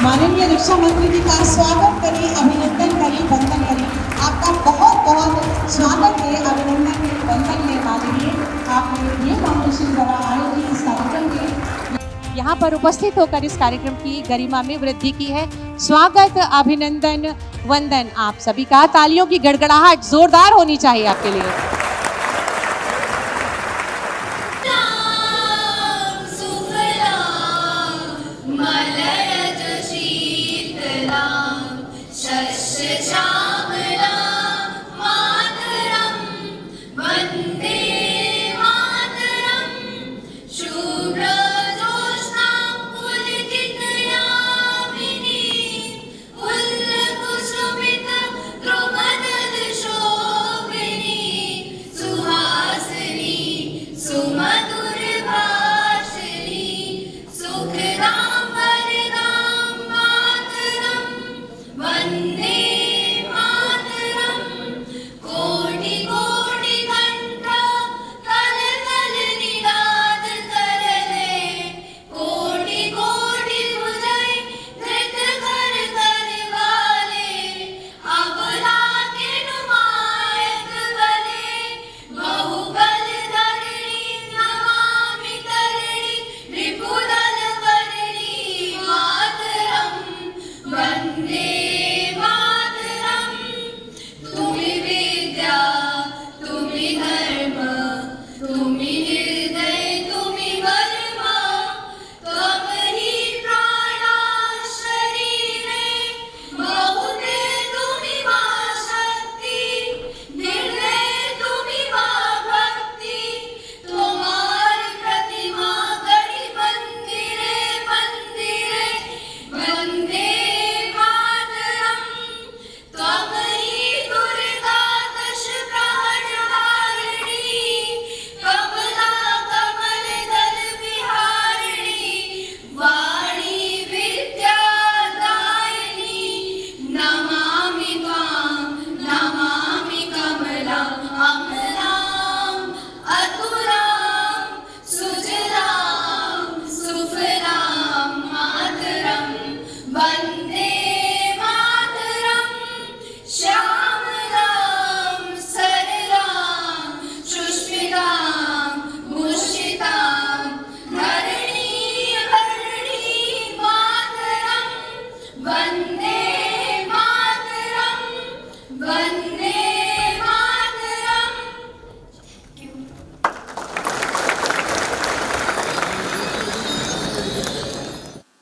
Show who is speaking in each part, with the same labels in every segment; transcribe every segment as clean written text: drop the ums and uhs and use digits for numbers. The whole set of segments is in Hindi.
Speaker 1: रक्षा मंत्री जी का स्वागत करें, अभिनंदन करें, वंदन करें। आपका बहुत बहुत स्वागत है, अभिनंदन है, वंदन है माननीय। आपने ये फाउंडेशन द्वारा आयोजित इस कार्यक्रम में यहाँ पर उपस्थित होकर इस कार्यक्रम की गरिमा में वृद्धि की है। स्वागत, अभिनंदन, वंदन आप सभी का। तालियों की गड़गड़ाहट जोरदार होनी चाहिए आपके लिए।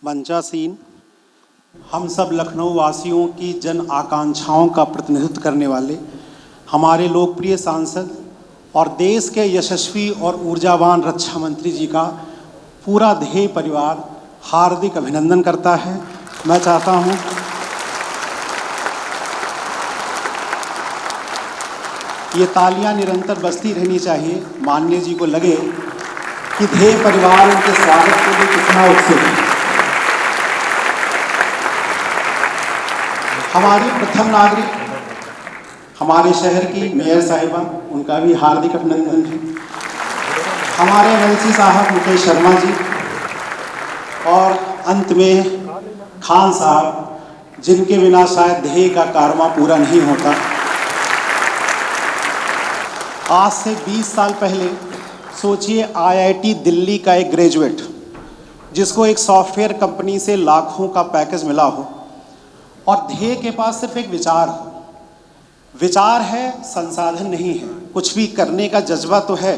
Speaker 2: मंचासीन हम सब लखनऊ वासियों की जन आकांक्षाओं का प्रतिनिधित्व करने वाले हमारे लोकप्रिय सांसद और देश के यशस्वी और ऊर्जावान रक्षा मंत्री जी का पूरा ध्येय परिवार हार्दिक अभिनंदन करता है। मैं चाहता हूं ये तालियां निरंतर बजती रहनी चाहिए। माननीय जी को लगे कि ध्येय परिवार उनके स्वागत के लिए कितना उत्सुक है। हमारी प्रथम नागरिक हमारे शहर की मेयर साहिबा, उनका भी हार्दिक अभिनंदन है। हमारे एमएलसी साहब मुकेश शर्मा जी और अंत में खान साहब, जिनके बिना शायद ध्येय का कारवां पूरा नहीं होता। आज से 20 साल पहले सोचिए, आईआईटी दिल्ली का एक ग्रेजुएट जिसको एक सॉफ्टवेयर कंपनी से लाखों का पैकेज मिला हो और ध्येय के पास सिर्फ एक विचार हो। विचार है, संसाधन नहीं है। कुछ भी करने का जज्बा तो है,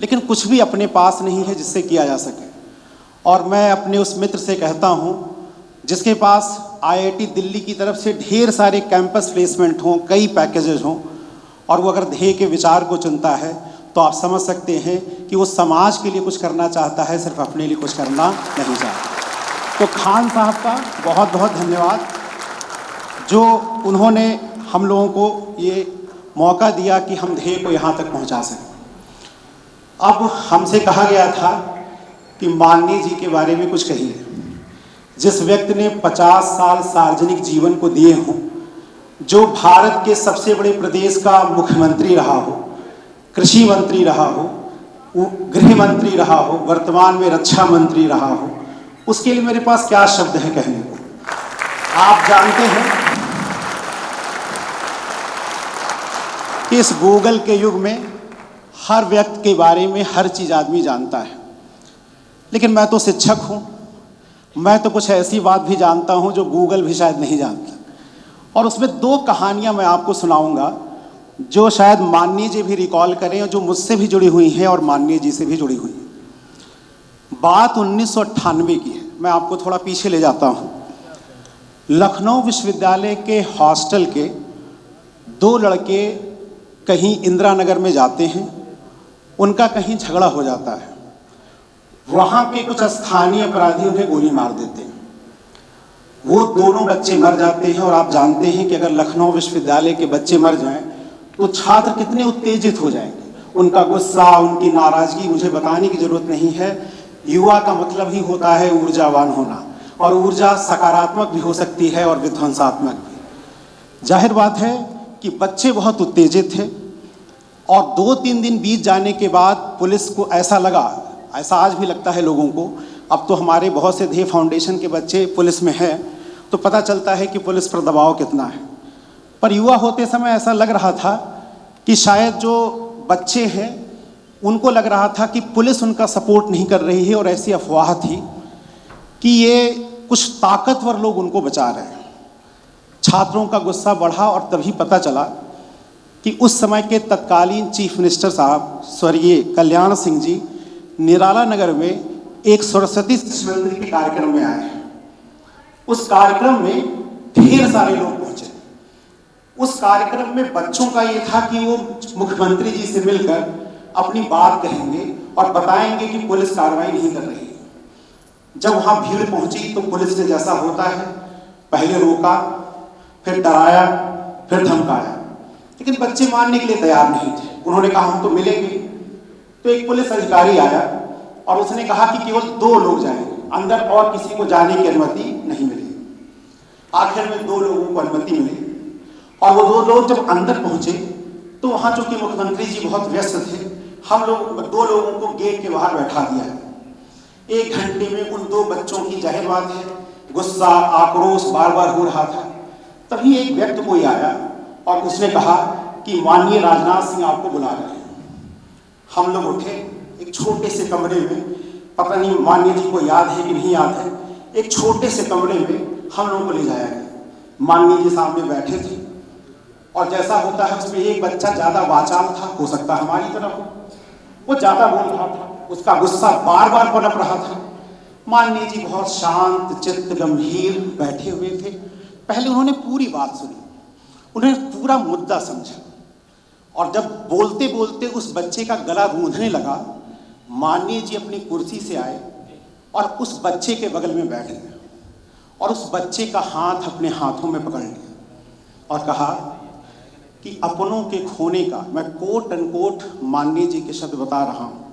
Speaker 2: लेकिन कुछ भी अपने पास नहीं है जिससे किया जा सके। और मैं अपने उस मित्र से कहता हूँ जिसके पास आईआईटी दिल्ली की तरफ से ढेर सारे कैंपस प्लेसमेंट हों, कई पैकेजेस हों, और वो अगर ध्येय के विचार को चुनता है तो आप समझ सकते हैं कि वो समाज के लिए कुछ करना चाहता है, सिर्फ अपने लिए कुछ करना नहीं चाहता। तो खान साहब का बहुत बहुत धन्यवाद जो उन्होंने हम लोगों को ये मौका दिया कि हम ध्येय को यहाँ तक पहुँचा सकें। अब हमसे कहा गया था कि माननीय जी के बारे में कुछ कहिए। जिस व्यक्ति ने 50 साल सार्वजनिक जीवन को दिए हों, जो भारत के सबसे बड़े प्रदेश का मुख्यमंत्री रहा हो, कृषि मंत्री रहा हो, गृह मंत्री रहा हो, वर्तमान में रक्षा मंत्री रहा हो, उसके लिए मेरे पास क्या शब्द हैं कहने को। आप जानते हैं कि इस गूगल के युग में हर व्यक्ति के बारे में हर चीज़ आदमी जानता है, लेकिन मैं तो शिक्षक हूँ, मैं तो कुछ ऐसी बात भी जानता हूँ जो गूगल भी शायद नहीं जानता। और उसमें 2 कहानियाँ मैं आपको सुनाऊँगा जो शायद माननीय जी भी रिकॉल करें और जो मुझसे भी जुड़ी हुई हैं और माननीय जी से भी जुड़ी हुई हैं। बात 1998 की है, मैं आपको थोड़ा पीछे ले जाता हूँ। लखनऊ विश्वविद्यालय के हॉस्टल के 2 लड़के कहीं इंदिरा नगर में जाते हैं, उनका कहीं झगड़ा हो जाता है, वहाँ के कुछ स्थानीय अपराधी उन्हें गोली मार देते हैं, वो दोनों बच्चे मर जाते हैं। और आप जानते हैं कि अगर लखनऊ विश्वविद्यालय के बच्चे मर जाएं तो छात्र कितने उत्तेजित हो जाएंगे, उनका गुस्सा, उनकी नाराजगी मुझे बताने की जरूरत नहीं है। युवा का मतलब ही होता है ऊर्जावान होना, और ऊर्जा सकारात्मक भी हो सकती है और विध्वंसात्मक भी। जाहिर बात है कि बच्चे बहुत उत्तेजित थे और 2-3 दिन बीत जाने के बाद पुलिस को ऐसा लगा, ऐसा आज भी लगता है लोगों को, अब तो हमारे बहुत से ध्येय फाउंडेशन के बच्चे पुलिस में हैं तो पता चलता है कि पुलिस पर दबाव कितना है। पर युवा होते समय ऐसा लग रहा था कि शायद जो बच्चे हैं उनको लग रहा था कि पुलिस उनका सपोर्ट नहीं कर रही है, और ऐसी अफवाह थी कि ये कुछ ताकतवर लोग उनको बचा रहे हैं। छात्रों का गुस्सा बढ़ा और तभी पता चला कि उस समय के तत्कालीन चीफ मिनिस्टर साहब स्वर्गीय कल्याण सिंह जी निराला नगर में एक सरस्वती शिशु मंदिर के कार्यक्रम में आए हैं। उस कार्यक्रम में ढेर सारे लोग पहुंचे। उस कार्यक्रम में बच्चों का ये था कि वो मुख्यमंत्री जी से मिलकर अपनी बात कहेंगे और बताएंगे कि पुलिस कार्रवाई नहीं कर रही है। जब वहां भीड़ पहुंची तो पुलिस ने, जैसा होता है, पहले रोका, फिर डराया, फिर धमकाया, लेकिन बच्चे मानने के लिए तैयार नहीं थे। उन्होंने कहा हम तो मिलेंगे। तो एक पुलिस अधिकारी आया और उसने कहा कि केवल 2 लोग जाएंगे, अंदर और किसी को जाने की अनुमति नहीं मिलेगी। आखिर में 2 लोगों को अनुमति मिली और वो 2 लोग जब अंदर पहुंचे तो वहां चूंकि मुख्यमंत्री जी बहुत व्यस्त थे, हम लोग 2 लोगों को गेट के बाहर बैठा दिया। 1 घंटे में उन 2 बच्चों की, जाहिर बात है, गुस्सा, आक्रोश बार बार हो रहा था। तभी एक व्यक्ति कोई आया और उसने कहा कि माननीय राजनाथ सिंह आपको बुला रहे हैं। हम लोग उठे, एक छोटे से कमरे में, पता नहीं माननीय जी को याद है कि नहीं याद है, एक छोटे से कमरे में हम लोगों को ले जाया गया। माननीय जी सामने बैठे थे और जैसा होता है उसमें एक बच्चा ज़्यादा वाचाल था, हो सकता है हमारी तरह हो, वो ज़्यादा बोल रहा था, उसका गुस्सा बार बार पनप रहा था। माननीय जी बहुत शांत चित्त गंभीर बैठे हुए थे। पहले उन्होंने पूरी बात सुनी, उन्होंने पूरा मुद्दा समझा, और जब बोलते बोलते उस बच्चे का गला रूंधने लगा, माननीय जी अपनी कुर्सी से आए और उस बच्चे के बगल में बैठ गए और उस बच्चे का हाथ अपने हाथों में पकड़ लिया और कहा कि अपनों के खोने का, मैं कोट अनकोट माननीय जी के शब्द बता रहा हूँ,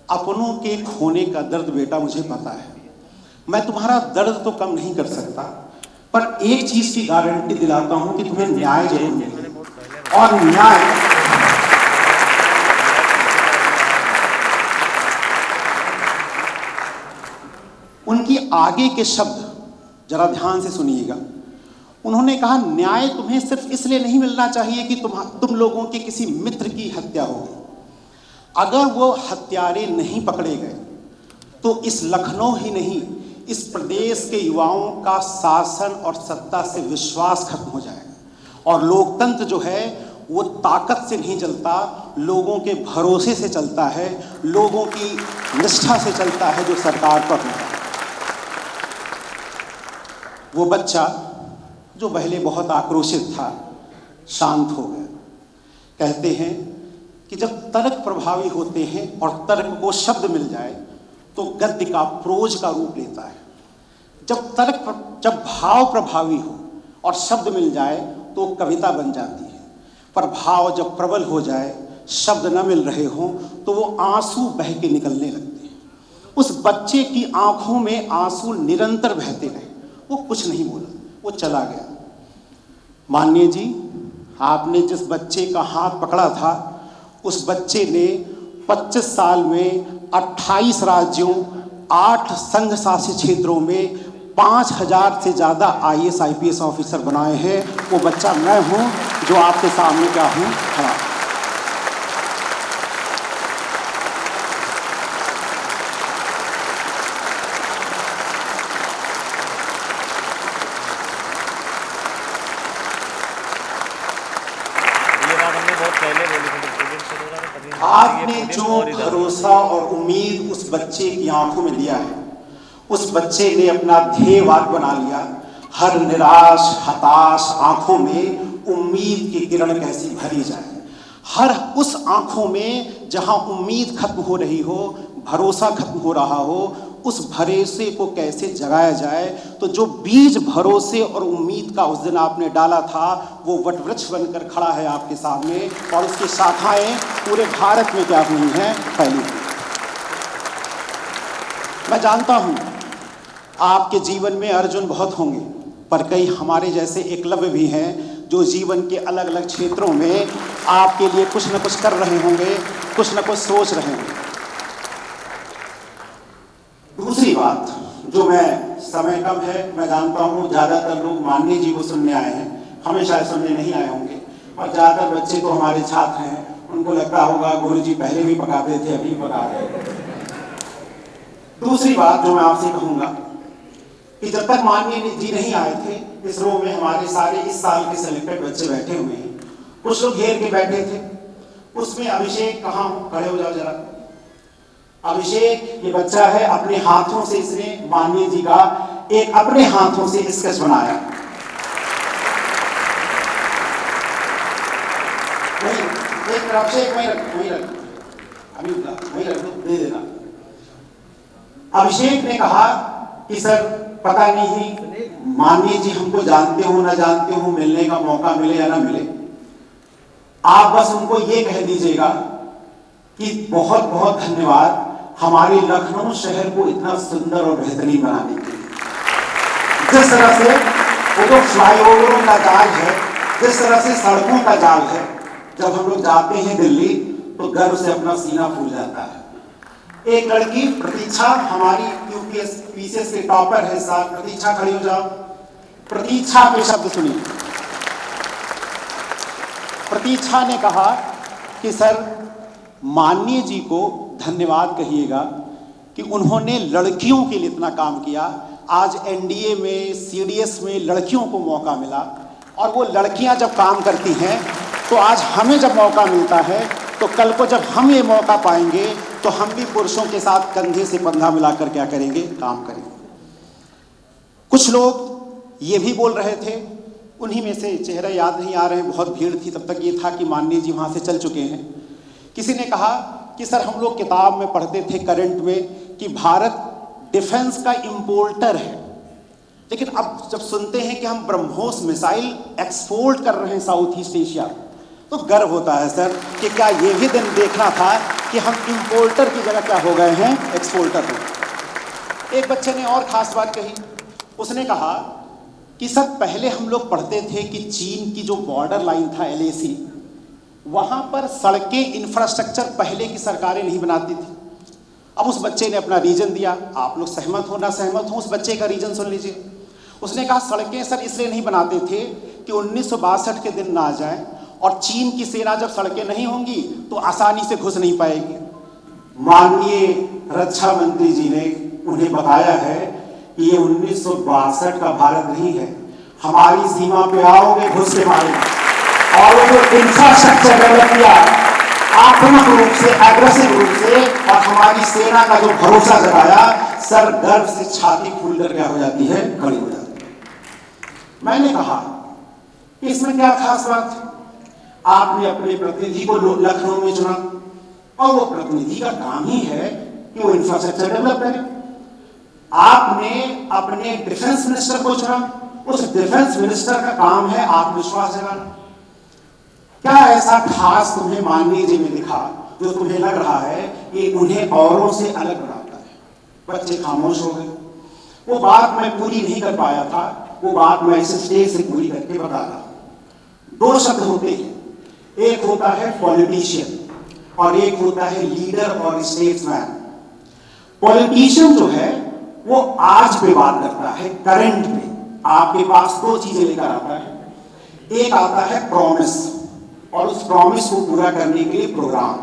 Speaker 2: अपनों के खोने का दर्द बेटा मुझे पता है। मैं तुम्हारा दर्द तो कम नहीं कर सकता, पर एक चीज की गारंटी दिलाता हूं कि तुम्हें न्याय जरूर मिलेगा। और न्याय उनकी आगे के शब्द जरा ध्यान से सुनिएगा। उन्होंने कहा न्याय तुम्हें सिर्फ इसलिए नहीं मिलना चाहिए कि तुम लोगों के किसी मित्र की हत्या हो गई। अगर वो हत्यारे नहीं पकड़े गए तो इस लखनऊ ही नहीं, इस प्रदेश के युवाओं का शासन और सत्ता से विश्वास खत्म हो जाएगा। और लोकतंत्र जो है वो ताकत से नहीं चलता, लोगों के भरोसे से चलता है, लोगों की निष्ठा से चलता है जो सरकार पर होता है। वो बच्चा जो पहले बहुत आक्रोशित था, शांत हो गया। कहते हैं कि जब तर्क प्रभावी होते हैं और तर्क को शब्द मिल जाए तो गद्य का, प्रोज का रूप लेता है। जब भाव प्रभावी हो और शब्द मिल जाए तो कविता बन जाती है। पर भाव जब प्रबल हो जाए, शब्द न मिल रहे हों, तो वो आंसू बह के निकलने लगते हैं। उस बच्चे की आंखों में आंसू निरंतर बहते रहे, वो कुछ नहीं बोला, वो चला गया। माननीय जी, आपने जिस बच्चे का हाथ पकड़ा था, उस बच्चे ने 25 साल में 28 राज्यों, 8 संघ शासित क्षेत्रों में 5000 से ज़्यादा IAS IPS ऑफिसर बनाए हैं, वो बच्चा मैं हूँ जो आपके सामने क्या हूँ खड़ा। आपने जो भरोसा और उम्मीद उस बच्चे की आंखों में दिया है, उस बच्चे ने अपना ध्येयवाद बना लिया। हर निराश हताश आंखों में उम्मीद की किरण कैसी भरी जाए, हर उस आंखों में जहां उम्मीद खत्म हो रही हो, भरोसा खत्म हो रहा हो, उस भरोसे को कैसे जगाया जाए। तो जो बीज भरोसे और उम्मीद का उस दिन आपने डाला था, वो वटवृक्ष बनकर खड़ा है आपके सामने, और उसकी शाखाएं पूरे भारत में क्या हुई हैं, फैली हुई। मैं जानता हूं आपके जीवन में अर्जुन बहुत होंगे, पर कई हमारे जैसे एकलव्य भी हैं जो जीवन के अलग अलग क्षेत्रों में आपके लिए कुछ न कुछ कर रहे होंगे, कुछ न कुछ सोच रहे होंगे। दूसरी बात, जो मैं, समय कम है, मैं जानता हूँ ज़्यादातर लोग माननीय जी को सुनने आए हैं, हमें शायद सुनने नहीं आए होंगे, और ज़्यादातर बच्चे तो हमारे छात्र हैं, उनको लगता होगा गुरुजी पहले भी पकाते थे, अभी पका रहे हैं। दूसरी बात जो मैं आपसे कहूँगा कि जब तक माननीय जी नहीं आए थे, इस रो में हमारे सारे इस साल के सिलेक्टेड बच्चे बैठे हुए हैं, कुछ लोग घेर के बैठे थे। उसमें अभिषेक कहाँ हो, खड़े हो जाओ जरा। अभिषेक ये बच्चा है, अपने हाथों से इसने माननीय जी का एक अपने हाथों से स्केच बनाया। अभिषेक वहीं रख, अभी वहीं रख दो, दे देना। अभिषेक ने कहा कि सर पता नहीं माननीय जी हमको जानते हो ना जानते हो, मिलने का मौका मिले या ना मिले, आप बस उनको ये कह दीजिएगा कि बहुत बहुत धन्यवाद हमारे लखनऊ शहर को इतना सुंदर और बेहतरीन बनाने के लिए। जिस तरह से वो तो फ्लाईओवरों का जाल है, जिस तरह से सड़कों का जाल है, जब हम लोग जाते हैं दिल्ली तो गर्व से अपना सीना फूल जाता है। एक लड़की प्रतीक्षा, हमारी यूपीएस पीसीएस के टॉपर है साहब, प्रतीक्षा खड़ी हो जाओ। प्रतीक्षा के शब्द सुनिए। प्रतीक्षा ने कहा कि सर माननीय जी को धन्यवाद कहिएगा कि उन्होंने लड़कियों के लिए इतना काम किया। आज एनडीए में, सीडीएस में लड़कियों को मौका मिला, और वो लड़कियां जब काम करती हैं तो आज हमें जब मौका मिलता है, तो कल को जब हम ये मौका पाएंगे तो हम भी पुरुषों के साथ कंधे से कंधा मिलाकर क्या करेंगे, काम करेंगे। कुछ लोग ये भी बोल रहे थे, उन्हीं में से चेहरे याद नहीं आ रहे, बहुत भीड़ थी, तब तक ये था कि माननीय जी वहाँ से चल चुके हैं। किसी ने कहा कि सर हम लोग किताब में पढ़ते थे करंट में कि भारत डिफेंस का इंपोर्टर है, लेकिन अब जब सुनते हैं कि हम ब्रह्मोस मिसाइल एक्सपोर्ट कर रहे हैं साउथ ईस्ट एशिया, तो गर्व होता है सर कि क्या ये भी दिन देखना था कि हम इंपोर्टर की जगह क्या हो गए हैं, एक्सपोर्टर हो। एक बच्चे ने और खास बात कही, उसने कहा कि सर पहले हम लोग पढ़ते थे कि चीन की जो बॉर्डर लाइन था LAC, वहां पर सड़कें इंफ्रास्ट्रक्चर पहले की सरकारें नहीं बनाती थी। अब उस बच्चे ने अपना रीजन दिया, आप लोग सहमत हो ना सहमत हो, उस बच्चे का रीजन सुन लीजिए। उसने कहा सड़कें सर इसलिए नहीं बनाते थे कि 1962 के दिन ना आ जाए, और चीन की सेना जब सड़कें नहीं होंगी तो आसानी से घुस नहीं पाएगी। माननीय रक्षा मंत्री जी ने उन्हें बताया है कि ये 1962 का भारत नहीं है, हमारी सीमा पे आओगे घुस के मारेंगे। और वो जो इंफ्रास्ट्रक्चर डेवलप किया आक्रामक रूप से, एग्रेसिव रूप से, और हमारी सेना का जो भरोसा जताया, सर गर्व से छाती फूल कर क्या हो जाती है, खड़ी हो जाती है। मैंने कहा कि इसमें क्या खास बात, आपने अपने प्रतिनिधि को लखनऊ में चुना, और वो प्रतिनिधि का काम ही है कि वो इंफ्रास्ट्रक्चर डेवलप करे। आपने अपने डिफेंस मिनिस्टर को चुना, उस डिफेंस मिनिस्टर का काम है आत्मविश्वास जगाना। क्या ऐसा खास तुम्हें माननीय जी में दिखा जो तुम्हें लग रहा है कि उन्हें औरों से अलग बनाता है? बच्चे खामोश हो गए। वो बात मैं पूरी नहीं कर पाया था, वो बात मैं इस स्टेज से पूरी करके बता रहा हूं। दो शब्द होते हैं, एक होता है पॉलिटिशियन और एक होता है लीडर और स्टेट्समैन। पॉलिटिशियन जो है वो आज पे बात करता है, करंट पे। आपके पास दो चीजें लेकर आता है, एक आता है प्रॉमिस, और उस प्रॉमिस को पूरा करने के लिए प्रोग्राम।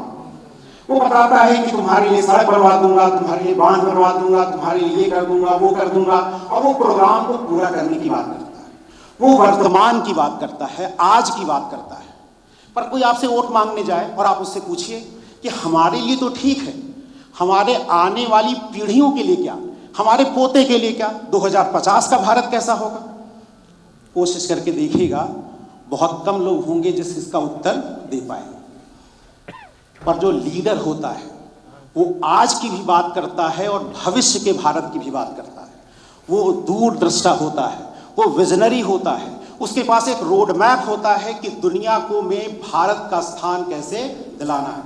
Speaker 2: वो बताता है कि तुम्हारे लिए सड़क बनवा दूंगा, तुम्हारे लिए बांध बनवा दूंगा, तुम्हारे लिए ये कर दूंगा, वो कर दूंगा, और वो प्रोग्राम को पूरा करने की बात करता है। वो वर्तमान की बात करता है, आज की बात करता है। पर कोई आपसे वोट मांगने जाए और आप उससे पूछिए कि हमारे लिए तो ठीक है, हमारे आने वाली पीढ़ियों के लिए क्या, हमारे पोते के लिए क्या, 2050 का भारत कैसा होगा? कोशिश करके देखिएगा, बहुत कम लोग होंगे जिस इसका उत्तर दे पाएंगे। पर जो लीडर होता है वो आज की भी बात करता है और भविष्य के भारत की भी बात करता है। वो दूरदृष्टा होता है, वो विजनरी होता है, उसके पास एक रोड मैप होता है कि दुनिया को में भारत का स्थान कैसे दिलाना है।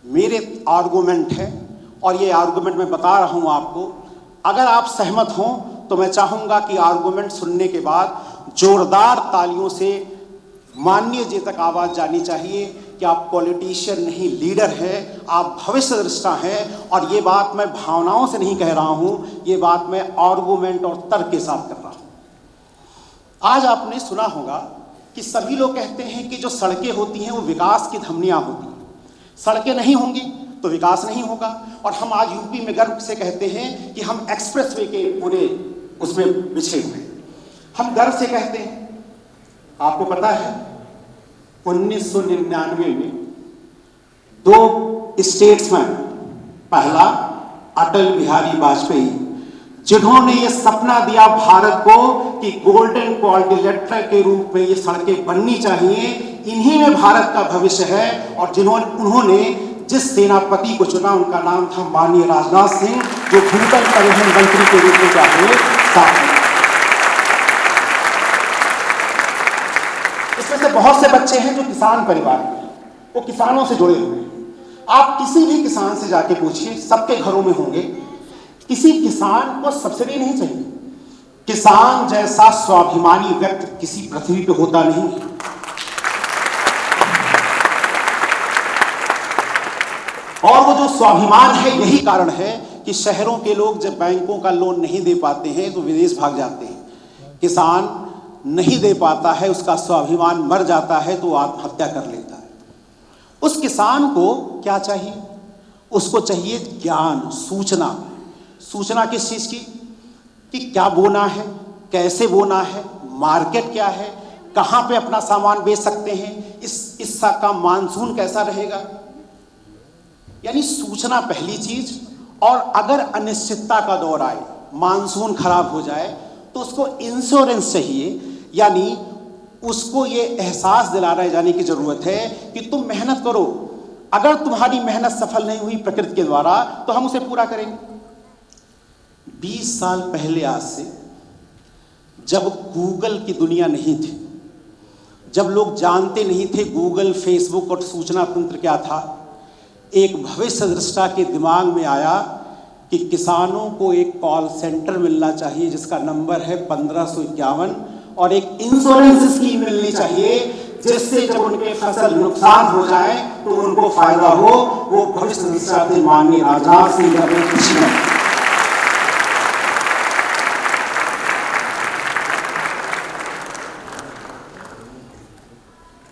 Speaker 2: मेरे आर्गुमेंट है, और ये आर्गुमेंट मैं बता रहा हूं आपको। अगर आप सहमत हों तो मैं चाहूंगा कि आर्गुमेंट सुनने के बाद जोरदार तालियों से माननीय जी तक आवाज जानी चाहिए कि आप पॉलिटिशियन नहीं, लीडर हैं, आप भविष्य दृष्टा हैं। और ये बात मैं भावनाओं से नहीं कह रहा हूं, ये बात मैं आर्गुमेंट और तर्क के साथ कर रहा हूं। आज आपने सुना होगा कि सभी लोग कहते हैं कि जो सड़कें होती हैं वो विकास की धमनियां होती हैं, सड़कें नहीं होंगी तो विकास नहीं होगा। और हम आज यूपी में गर्व से कहते हैं कि हम एक्सप्रेसवे के पूरे उसमें बिछे हुए हैं, हम गर्व से कहते हैं। आपको पता है 1999 में दो स्टेट्समैन, पहला अटल बिहारी वाजपेयी, जिन्होंने ये सपना दिया भारत को कि गोल्डन क्वाड्रिलेटरल के रूप में ये सड़कें बननी चाहिए, इन्हीं में भारत का भविष्य है। और उन्होंने जिस सेनापति को चुना उनका नाम था माननीय राजनाथ सिंह, जो भूतल परिवहन मंत्री के रूप में चाहे साथ। इसमें से बहुत से बच्चे हैं जो किसान परिवार के हैं, वो किसानों से जुड़े हुए हैं। आप किसी भी किसान से जाके पूछिए, सबके घरों में होंगे, किसी किसान को सब्सिडी नहीं चाहिए। किसान जैसा स्वाभिमानी व्यक्ति किसी पृथ्वी पे होता नहीं है। और वो जो स्वाभिमान है, यही कारण है कि शहरों के लोग जब बैंकों का लोन नहीं दे पाते हैं तो विदेश भाग जाते हैं। किसान नहीं दे पाता है, उसका स्वाभिमान मर जाता है तो आत्महत्या कर लेता है। उस किसान को क्या चाहिए? उसको चाहिए ज्ञान, सूचना। सूचना किस चीज की? कि क्या बोना है, कैसे बोना है, मार्केट क्या है, कहां पे अपना सामान बेच सकते हैं, इस साल का मानसून कैसा रहेगा। यानी सूचना पहली चीज। और अगर अनिश्चितता का दौर आए, मानसून खराब हो जाए, तो उसको इंश्योरेंस चाहिए। यानी उसको ये एहसास दिलाने जाने की जरूरत है कि तुम मेहनत करो, अगर तुम्हारी मेहनत सफल नहीं हुई प्रकृति के द्वारा तो हम उसे पूरा करेंगे। 20 साल पहले आज से, जब गूगल की दुनिया नहीं थी, जब लोग जानते नहीं थे गूगल, फेसबुक और सूचना तंत्र क्या था, एक भविष्य दृष्टा के दिमाग में आया कि किसानों को एक कॉल सेंटर मिलना चाहिए जिसका नंबर है 1551, और एक इंश्योरेंस स्कीम मिलनी चाहिए जिससे जब उनके फसल नुकसान हो जाए तो उनको फायदा हो। वो भविष्य दृष्टा थे माननीय राजनाथ सिंह।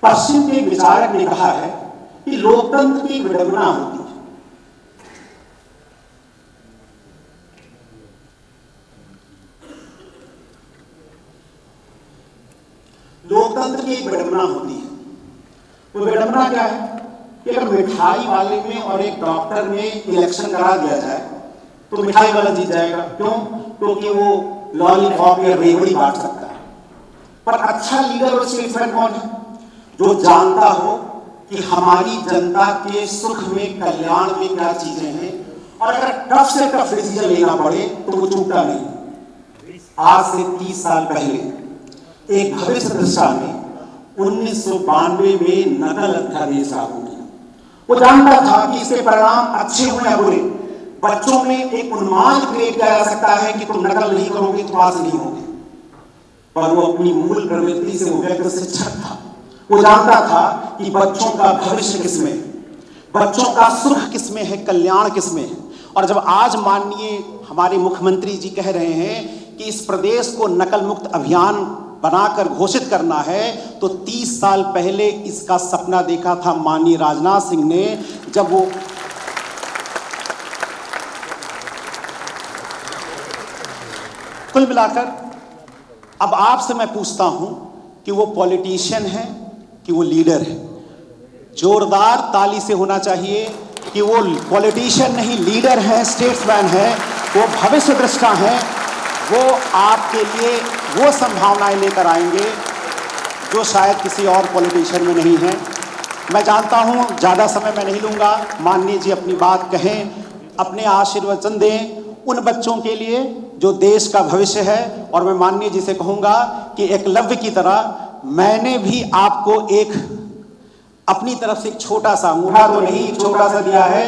Speaker 2: पश्चिम के विचारक ने कहा है कि लोकतंत्र की विडंबना होती है। लोकतंत्र की एक विडंबना होती है। वो विडंबना क्या है कि अगर मिठाई वाले में और एक डॉक्टर में इलेक्शन करा दिया जाए तो मिठाई वाला जीत जाएगा। क्यों? क्योंकि वो लॉलीपॉप या रेवड़ी बांट सकता है। पर अच्छा लीडर और स्टेट्समैन कौन है? जो जानता हो कि हमारी जनता के सुख में, कल्याण में क्या चीजें हैं, और अगर टफ से टफ डिसीजन लेना पड़े तो वो चूकता नहीं। आज से 30 साल पहले एक भविष्य दृष्टा ने 1992 में नकल अध्यादेश लागू किया। वो जानता था कि इसके परिणाम अच्छे हो या बुरे। बच्चों में एक उन्माद क्रिएट किया जा सकता है कि तुम नकल नहीं करोगे तो पास नहीं होगे, पर वो अपनी मूल प्रवृत्ति से वो व्यक्ति शिक्षक था। वो जानता था कि बच्चों का भविष्य किसमें, बच्चों का सुख किसमें है, कल्याण किसमें है। और जब आज माननीय हमारे मुख्यमंत्री जी कह रहे हैं कि इस प्रदेश को नकल मुक्त अभियान बनाकर घोषित करना है, तो 30 साल पहले इसका सपना देखा था माननीय राजनाथ सिंह ने, जब वो कुल मिलाकर अब आपसे मैं पूछता हूं कि वो पॉलिटिशियन है कि वो लीडर है। जोरदार ताली से होना चाहिए कि वो पॉलिटिशियन नहीं, लीडर है, स्टेट्समैन है, वो भविष्य दृष्टा है, वो आपके लिए वो संभावनाएं लेकर आएंगे जो शायद किसी और पॉलिटिशियन में नहीं है। मैं जानता हूं ज़्यादा समय मैं नहीं लूँगा, माननीय जी अपनी बात कहें, अपने आशीर्वचन दें उन बच्चों के लिए जो देश का भविष्य है। और मैं माननीय जी से कहूँगा कि एकलव्य की तरह मैंने भी आपको एक अपनी तरफ से एक छोटा सा, अंगूठा तो नहीं, एक छोटा सा दिया है।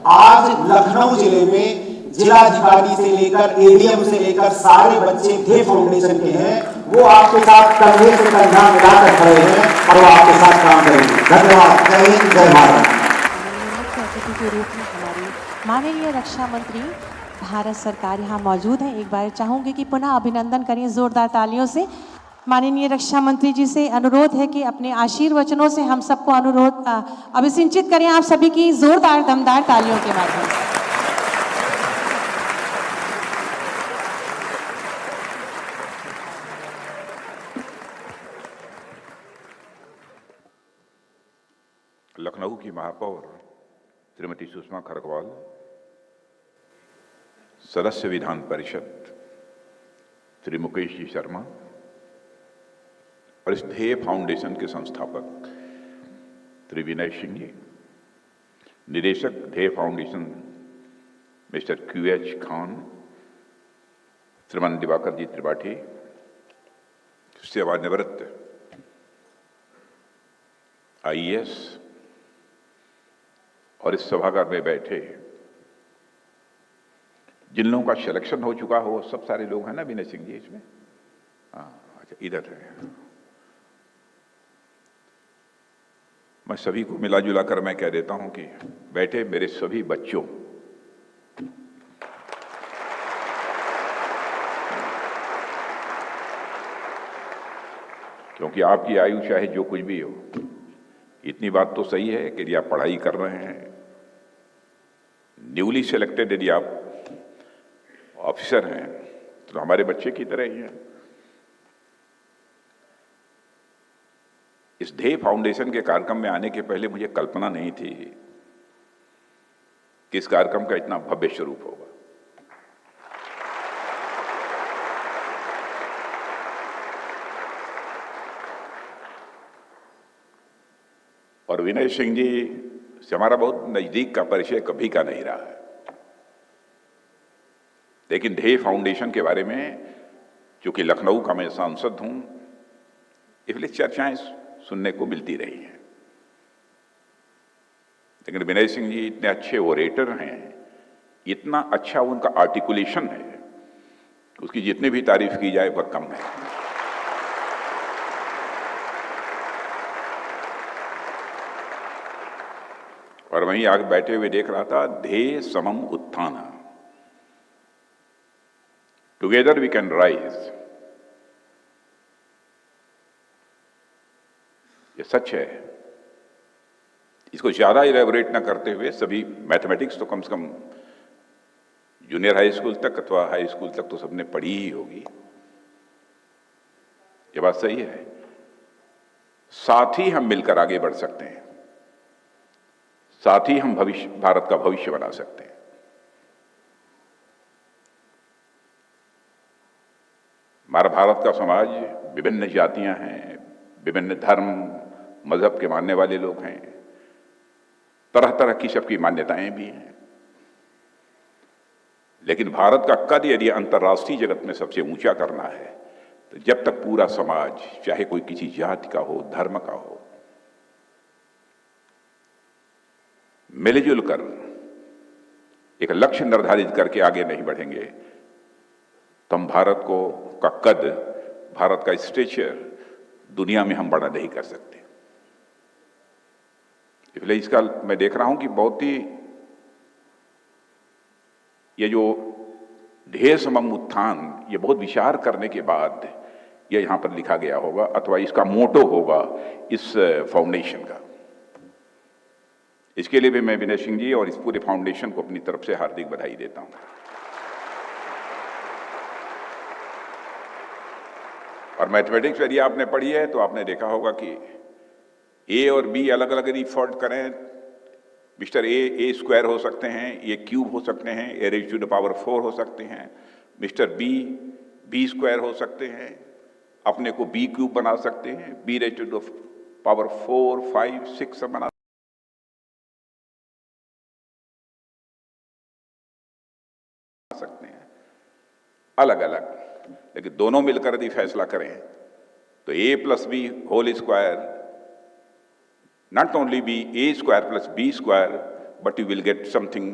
Speaker 2: आज लखनऊ जिले में जिलाधिकारी से लेकर एडीएम से लेकर सारे बच्चे ध्येय फाउंडेशन के हैं, वो आपके साथ कंधे से कंधा मिलाकर खड़े हैं और वो आपके साथ काम करेंगे। धन्यवाद। जय हिंद, जय भारत।
Speaker 3: मुख्य अतिथि के रूप में हमारे माननीय रक्षा मंत्री भारत सरकार यहाँ मौजूद हैं। एक बार चाहूँगी कि पुनः अभिनंदन करें जोरदार तालियों से। माननीय रक्षा मंत्री जी से अनुरोध है कि अपने आशीर्वचनों से हम सबको अनुरोध अभिसिंचित करें आप सभी की जोरदार दमदार तालियों के माध्यम से।
Speaker 4: लखनऊ की महापौर श्रीमती सुषमा खरगवाल, सदस्य विधान परिषद श्री मुकेश जी शर्मा और इस ध्येय फाउंडेशन के संस्थापक श्री विनय सिंह जी, निदेशक ध्येय फाउंडेशन मिस्टर QH खान, श्रीमान दिवाकर जी त्रिपाठी, सेवानिवृत्त IAS, और इस सभागार में बैठे जिन लोगों का सिलेक्शन हो चुका हो, सब सारे लोग हैं ना विनय सिंह जी इसमें? हाँ, अच्छा, इधर है। मैं सभी को मिला जुला कर मैं कह देता हूं कि बैठे मेरे सभी बच्चों, क्योंकि आपकी आयु चाहे जो कुछ भी हो, इतनी बात तो सही है कि यदि आप पढ़ाई कर रहे हैं, न्यूली सिलेक्टेड यदि आप ऑफिसर हैं, तो हमारे बच्चे की तरह ही हैं। इस ध्येय फाउंडेशन के कार्यक्रम में आने के पहले मुझे कल्पना नहीं थी कि इस कार्यक्रम का इतना भव्य स्वरूप होगा। और विनय सिंह जी से हमारा बहुत नजदीक का परिचय कभी का नहीं रहा है, लेकिन ध्येय फाउंडेशन के बारे में, चूंकि लखनऊ का मैं सांसद हूं, इसलिए चर्चाएं सुनने को मिलती रही हैं। लेकिन विनय सिंह जी इतने अच्छे ओरेटर हैं, इतना अच्छा उनका आर्टिकुलेशन है, उसकी जितनी भी तारीफ की जाए वह कम है। और वहीं आगे बैठे हुए देख रहा था, ध्येय समम उत्थान, टुगेदर वी कैन राइज। ये सच है। इसको ज्यादा इलेबोरेट ना करते हुए, सभी मैथमेटिक्स तो कम से कम जूनियर हाई स्कूल तक अथवा हाई स्कूल तक तो सबने पढ़ी ही होगी, ये बात सही है। साथ ही हम मिलकर आगे बढ़ सकते हैं, साथ ही हम भारत का भविष्य बना सकते हैं। हमारा भारत का समाज विभिन्न जातियां हैं, विभिन्न धर्म मजहब के मानने वाले लोग हैं, तरह तरह की सबकी मान्यताएं भी हैं। लेकिन भारत का कद यदि अंतर्राष्ट्रीय जगत में सबसे ऊंचा करना है, तो जब तक पूरा समाज, चाहे कोई किसी जाति का हो, धर्म का हो, मिलजुल कर एक लक्ष्य निर्धारित करके आगे नहीं बढ़ेंगे, तो हम भारत को का कद, भारत का स्टेचर दुनिया में हम बड़ा नहीं कर सकते। इसलिए इसका मैं देख रहा हूं कि बहुत ही ये जो ध्येय समम उत्थान, ये बहुत विचार करने के बाद ये यहाँ पर लिखा गया होगा, अथवा इसका मोटो होगा इस फाउंडेशन का। इसके लिए भी मैं विनय सिंह जी और इस पूरे फाउंडेशन को अपनी तरफ से हार्दिक बधाई देता हूं। और मैथमेटिक्स यदि आपने पढ़ी है तो आपने देखा होगा कि ए और बी अलग अलग यदि फोल्ड करें, मिस्टर ए स्क्वायर हो सकते हैं, ए क्यूब हो सकते हैं, ए रेज़ टू द पावर 4 हो सकते हैं, मिस्टर बी स्क्वायर हो सकते हैं, अपने को बी क्यूब बना सकते हैं, B raise to the power 4, 5, 6 सब बना सकते हैं अलग अलग। लेकिन दोनों मिलकर यदि फैसला करें तो a plus b whole square not only be a square plus b square, but you will get something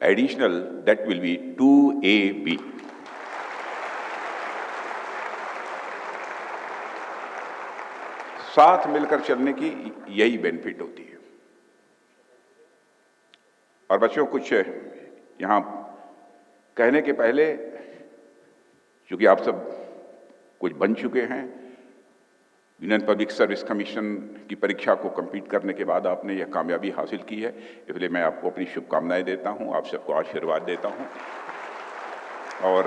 Speaker 4: additional that will be 2ab. साथ मिलकर चलने की यही बेनिफिट होती है। और बच्चों, कुछ यहां कहने के पहले, क्योंकि आप सब कुछ बन चुके हैं, यूनियन पब्लिक सर्विस कमीशन की परीक्षा को कंप्लीट करने के बाद आपने यह कामयाबी हासिल की है, इसलिए मैं आपको अपनी शुभकामनाएं देता हूं, आप सबको आशीर्वाद देता हूं। और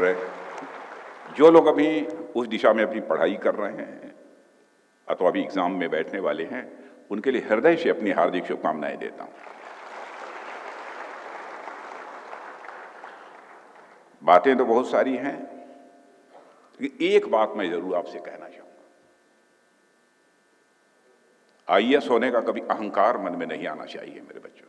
Speaker 4: जो लोग अभी उस दिशा में अपनी पढ़ाई कर रहे हैं अथवा अभी एग्जाम में बैठने वाले हैं, उनके लिए हृदय से अपनी हार्दिक शुभकामनाएं देता हूं। बातें तो बहुत सारी हैं, लेकिन एक बात मैं जरूर आपसे कहना चाहूंगा। आईएएस होने का कभी अहंकार मन में नहीं आना चाहिए मेरे बच्चों।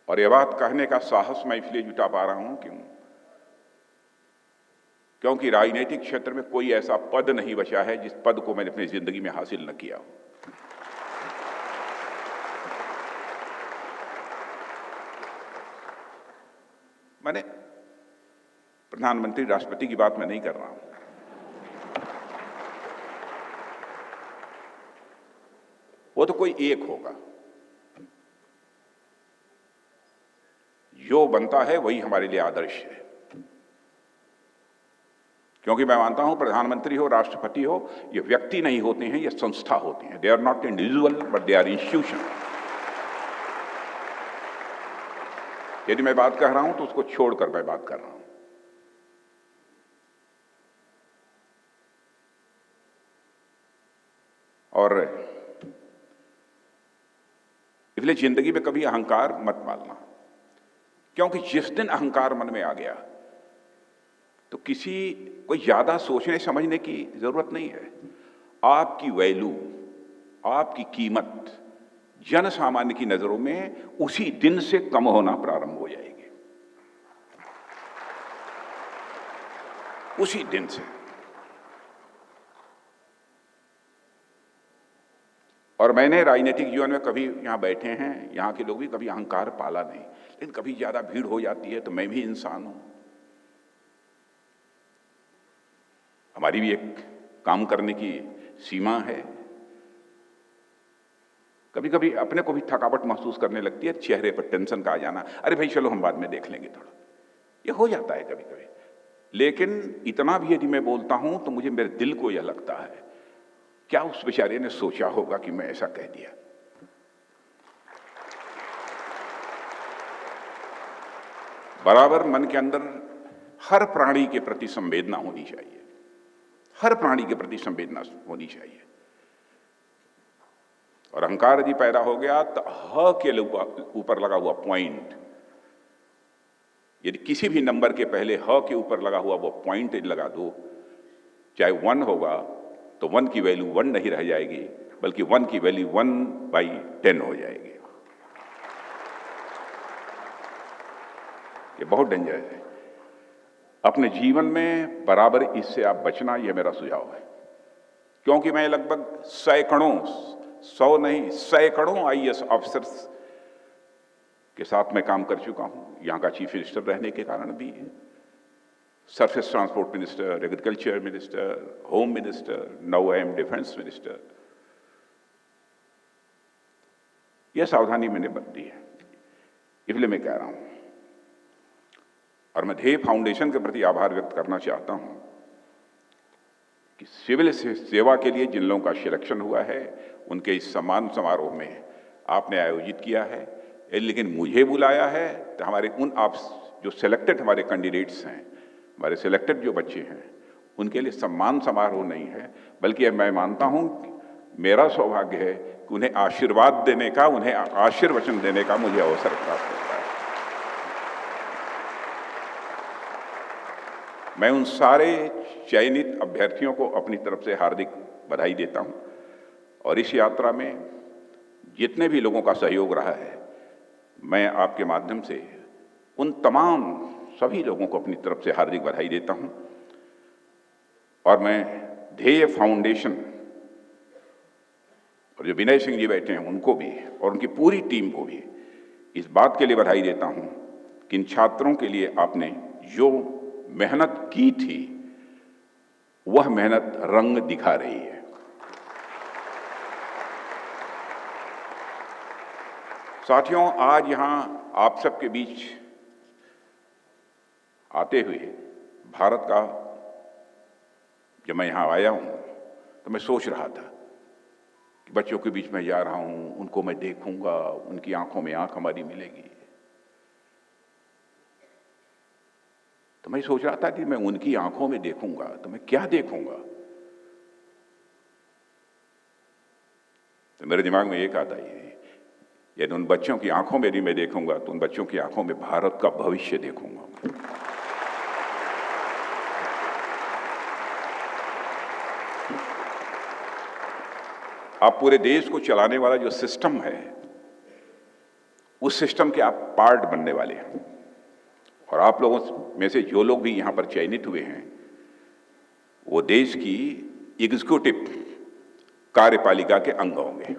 Speaker 4: और यह बात कहने का साहस मैं इसलिए जुटा पा रहा हूं क्योंकि राजनीतिक क्षेत्र में कोई ऐसा पद नहीं बचा है जिस पद को मैंने अपनी जिंदगी में हासिल न किया हो। मैंने प्रधानमंत्री, राष्ट्रपति की बात मैं नहीं कर रहा हूं, वो तो कोई एक होगा। जो बनता है वही हमारे लिए आदर्श है, क्योंकि मैं मानता हूं प्रधानमंत्री हो, राष्ट्रपति हो, ये व्यक्ति नहीं होते हैं, ये संस्था होती हैं। They are not individual but they are institution. यदि मैं बात कह रहा हूं तो उसको छोड़कर मैं बात कर रहा हूं। और इसलिए जिंदगी में कभी अहंकार मत पालना, क्योंकि जिस दिन अहंकार मन में आ गया तो किसी कोई ज्यादा सोचने समझने की जरूरत नहीं है। आपकी वैल्यू, आपकी कीमत जन सामान्य की नजरों में उसी दिन से कम होना प्रारंभ हो जाएगी, उसी दिन से। और मैंने राजनीतिक जीवन में कभी, यहां बैठे हैं यहां के लोग भी, कभी अहंकार पाला नहीं, लेकिन कभी ज्यादा भीड़ हो जाती है तो मैं भी इंसान हूं, हमारी भी एक काम करने की सीमा है। कभी कभी अपने को भी थकावट महसूस करने लगती है, चेहरे पर टेंशन का आ जाना, अरे भाई चलो हम बाद में देख लेंगे थोड़ा, ये हो जाता है कभी कभी। लेकिन इतना भी यदि मैं बोलता हूं तो मुझे मेरे दिल को यह लगता है, क्या उस बेचारे ने सोचा होगा कि मैं ऐसा कह दिया। बराबर मन के अंदर हर प्राणी के प्रति संवेदना होनी चाहिए, हर प्राणी के प्रति संवेदना होनी चाहिए। और अहंकार यदि पैदा हो गया तो ह के ऊपर लगा हुआ पॉइंट, यदि किसी भी नंबर के पहले ह के ऊपर लगा हुआ वो पॉइंट लगा दो, चाहे 1 होगा तो 1 की वैल्यू 1 नहीं रह जाएगी, बल्कि 1 की वैल्यू 1/10 हो जाएगी। ये बहुत डेंजर है। अपने जीवन में बराबर इससे आप बचना, यह मेरा सुझाव है। क्योंकि मैं लगभग सैकड़ों, 100 नहीं सैकड़ों आईएएस ऑफिसर्स के साथ मैं काम कर चुका हूं, यहां का चीफ मिनिस्टर रहने के कारण भी, surface transport minister, agriculture minister, home minister, now I am defence minister. यह सावधानी मैंने बरती है, इसलिए मैं कह रहा हूं। और मैं ध्येय फाउंडेशन के प्रति आभार व्यक्त करना चाहता हूं कि सिविल सेवा के लिए जिन लोगों का सिलेक्शन हुआ है उनके इस सम्मान समारोह में आपने आयोजित किया है, लेकिन मुझे बुलाया है तो हमारे उन आप जो सिलेक्टेड हमारे कैंडिडेट्स हैं, हमारे सिलेक्टेड जो बच्चे हैं, उनके लिए सम्मान समारोह नहीं है, बल्कि मैं मानता हूं मेरा सौभाग्य है कि उन्हें आशीर्वाद देने का, उन्हें आशीर्वचन देने का मुझे अवसर प्राप्त होता है। मैं उन सारे चयनित अभ्यर्थियों को अपनी तरफ से हार्दिक बधाई देता हूं और इस यात्रा में जितने भी लोगों का सहयोग रहा है, मैं आपके माध्यम से उन तमाम सभी लोगों को अपनी तरफ से हार्दिक बधाई देता हूं। और मैं ध्येय फाउंडेशन और जो विनय सिंह जी बैठे हैं उनको भी और उनकी पूरी टीम को भी इस बात के लिए बधाई देता हूं कि इन छात्रों के लिए आपने जो मेहनत की थी वह मेहनत रंग दिखा रही है। साथियों, आज यहां आप सबके बीच आते हुए भारत का जब मैं यहां आया हूं तो मैं सोच रहा था कि बच्चों के बीच में जा रहा हूं, उनको मैं देखूंगा, उनकी आंखों में आंख हमारी मिलेगी। तो मैं सोच रहा था कि मैं उनकी आंखों में देखूंगा तो मैं क्या देखूंगा। तो मेरे दिमाग में एक आता है, यदि उन बच्चों की आंखों में भी मैं देखूंगा तो उन बच्चों की आंखों में भारत का भविष्य देखूंगा। आप पूरे देश को चलाने वाला जो सिस्टम है, उस सिस्टम के आप पार्ट बनने वाले हैं। और आप लोगों में से जो लोग भी यहां पर चयनित हुए हैं, वो देश की एग्जीक्यूटिव कार्यपालिका के अंग होंगे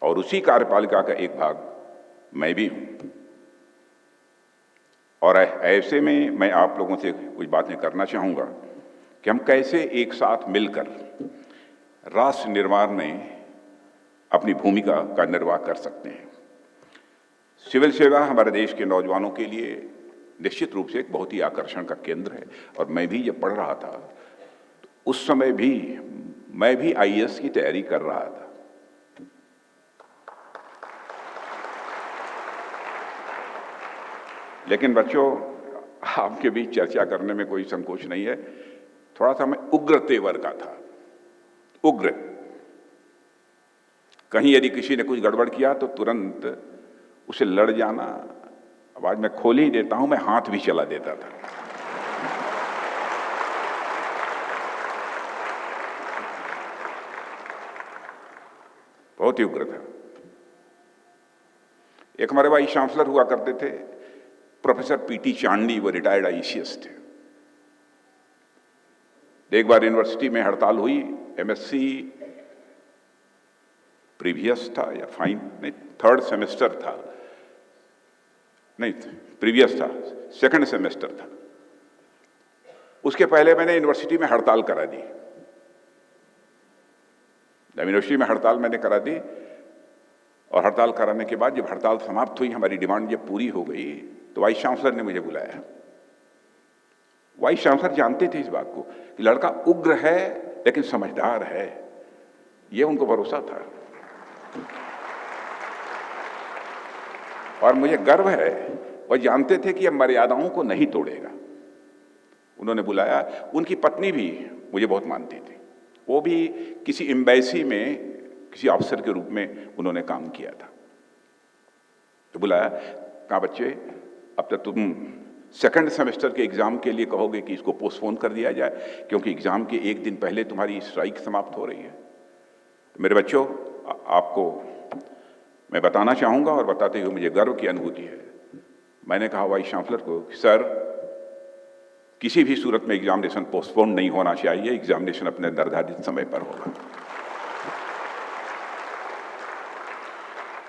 Speaker 4: और उसी कार्यपालिका का एक भाग मैं भी हूं। और ऐसे में मैं आप लोगों से कुछ बातें करना चाहूंगा कि हम कैसे एक साथ मिलकर राष्ट्र निर्माण में अपनी भूमिका का निर्वाह कर सकते हैं। सिविल सेवा हमारे देश के नौजवानों के लिए निश्चित रूप से एक बहुत ही आकर्षण का केंद्र है। और मैं भी जब पढ़ रहा था तो उस समय भी मैं भी आईएएस की तैयारी कर रहा था। लेकिन बच्चों, आपके बीच चर्चा करने में कोई संकोच नहीं है, थोड़ा सा मैं उग्र तेवर का था। उग्र, कहीं यदि किसी ने कुछ गड़बड़ किया तो तुरंत उसे लड़ जाना। अब आज मैं खोल ही देता हूं, मैं हाथ भी चला देता था। बहुत ही उग्र था। एक हमारे वाइस चांसलर हुआ करते थे, प्रोफेसर पीटी चांडी, वो रिटायर्ड आईसीएस थे। एक बार यूनिवर्सिटी में हड़ताल हुई, एमएससी प्रीवियस था या फाइन नहीं, थर्ड सेमेस्टर था, नहीं प्रीवियस था, सेकंड सेमेस्टर था। उसके पहले मैंने यूनिवर्सिटी में हड़ताल करा दी। यूनिवर्सिटी में हड़ताल मैंने करा दी और हड़ताल कराने के बाद जब हड़ताल समाप्त हुई, हमारी डिमांड जब पूरी हो गई, तो वाइस चांसलर ने मुझे बुलाया। वाइस चांसलर जानते थे इस बात को कि लड़का उग्र है लेकिन समझदार है, यह उनको भरोसा था। और मुझे गर्व है, वह जानते थे कि यह मर्यादाओं को नहीं तोड़ेगा। उन्होंने बुलाया। उनकी पत्नी भी मुझे बहुत मानती थी, वो भी किसी एम्बेसी में किसी अफसर के रूप में उन्होंने काम किया था। तो बुलाया, कहा बच्चे अब तक तुम सेकंड सेमेस्टर के एग्जाम के लिए कहोगे कि इसको पोस्टपोन कर दिया जाए, क्योंकि एग्जाम के एक दिन पहले तुम्हारी स्ट्राइक समाप्त हो रही है। तो मेरे बच्चों, आपको मैं बताना चाहूंगा और बताते हुए मुझे गर्व की अनुभूति है। मैंने कहा वाइस चांसलर को, सर किसी भी सूरत में एग्जामिनेशन पोस्टपोन नहीं होना चाहिए, एग्जामिनेशन अपने निर्धारित समय पर होगा।